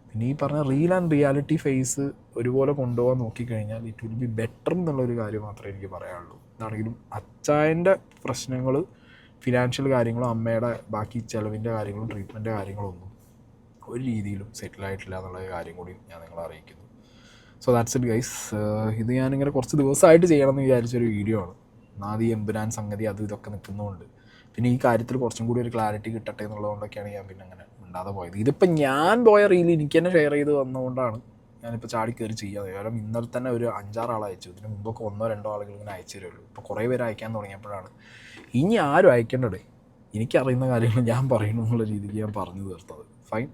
പിന്നെ ഈ പറഞ്ഞ റിയൽ ആൻഡ് റിയാലിറ്റി ഫേസ് ഒരുപോലെ കൊണ്ടുപോകാൻ നോക്കിക്കഴിഞ്ഞാൽ ഇറ്റ് വിൽ ബി ബെറ്റർ എന്നുള്ളൊരു കാര്യം മാത്രമേ എനിക്ക് പറയാനുള്ളൂ. എന്താണെങ്കിലും അച്ചായൻ്റെ പ്രശ്നങ്ങൾ, ഫിനാൻഷ്യൽ കാര്യങ്ങളും അമ്മയുടെ ബാക്കി ചിലവിൻ്റെ കാര്യങ്ങളും ട്രീറ്റ്മെൻറ്റ് കാര്യങ്ങളൊന്നും ഒരു രീതിയിലും സെറ്റിലായിട്ടില്ല എന്നുള്ള കാര്യം കൂടി ഞാൻ നിങ്ങളെ അറിയിക്കുന്നു. So that's it guys. ഇത് ഞാനിങ്ങനെ കുറച്ച് ദിവസമായിട്ട് ചെയ്യണമെന്ന് വിചാരിച്ചൊരു വീഡിയോ ആണ്. ഒന്നാമത് ഈ എമ്പുരാൻ സംഗതി ഇതൊക്കെ നിൽക്കുന്നതുകൊണ്ട്, പിന്നെ ഈ കാര്യത്തിൽ കുറച്ചും കൂടി ഒരു ക്ലാരിറ്റി കിട്ടട്ടെ എന്നുള്ളതുകൊണ്ടൊക്കെയാണ് ഞാൻ പിന്നെ അങ്ങനെ ഉണ്ടാതെ പോയത്. ഇതിപ്പോൾ ഞാൻ പോയ റീൽ എനിക്ക് തന്നെ ഷെയർ ചെയ്ത് വന്നതുകൊണ്ടാണ് ഞാനിപ്പോൾ ചാടി കയറി ചെയ്യാതെ. കാരണം ഇന്നലെ തന്നെ ഒരു 5-6 ആൾ അയച്ചു. ഇതിന് മുമ്പൊക്കെ 1-2 ആളുകൾ ഇങ്ങനെ അയച്ചു തരുള്ളൂ. ഇപ്പോൾ കുറേ പേര് അയക്കാൻ തുടങ്ങിയപ്പോഴാണ് ഇനി ആരും അയക്കേണ്ടത്, എനിക്കറിയുന്ന കാര്യങ്ങൾ ഞാൻ പറയുന്നു എന്നുള്ള രീതിക്ക് ഞാൻ പറഞ്ഞു തീർത്തത്. ഫൈൻ.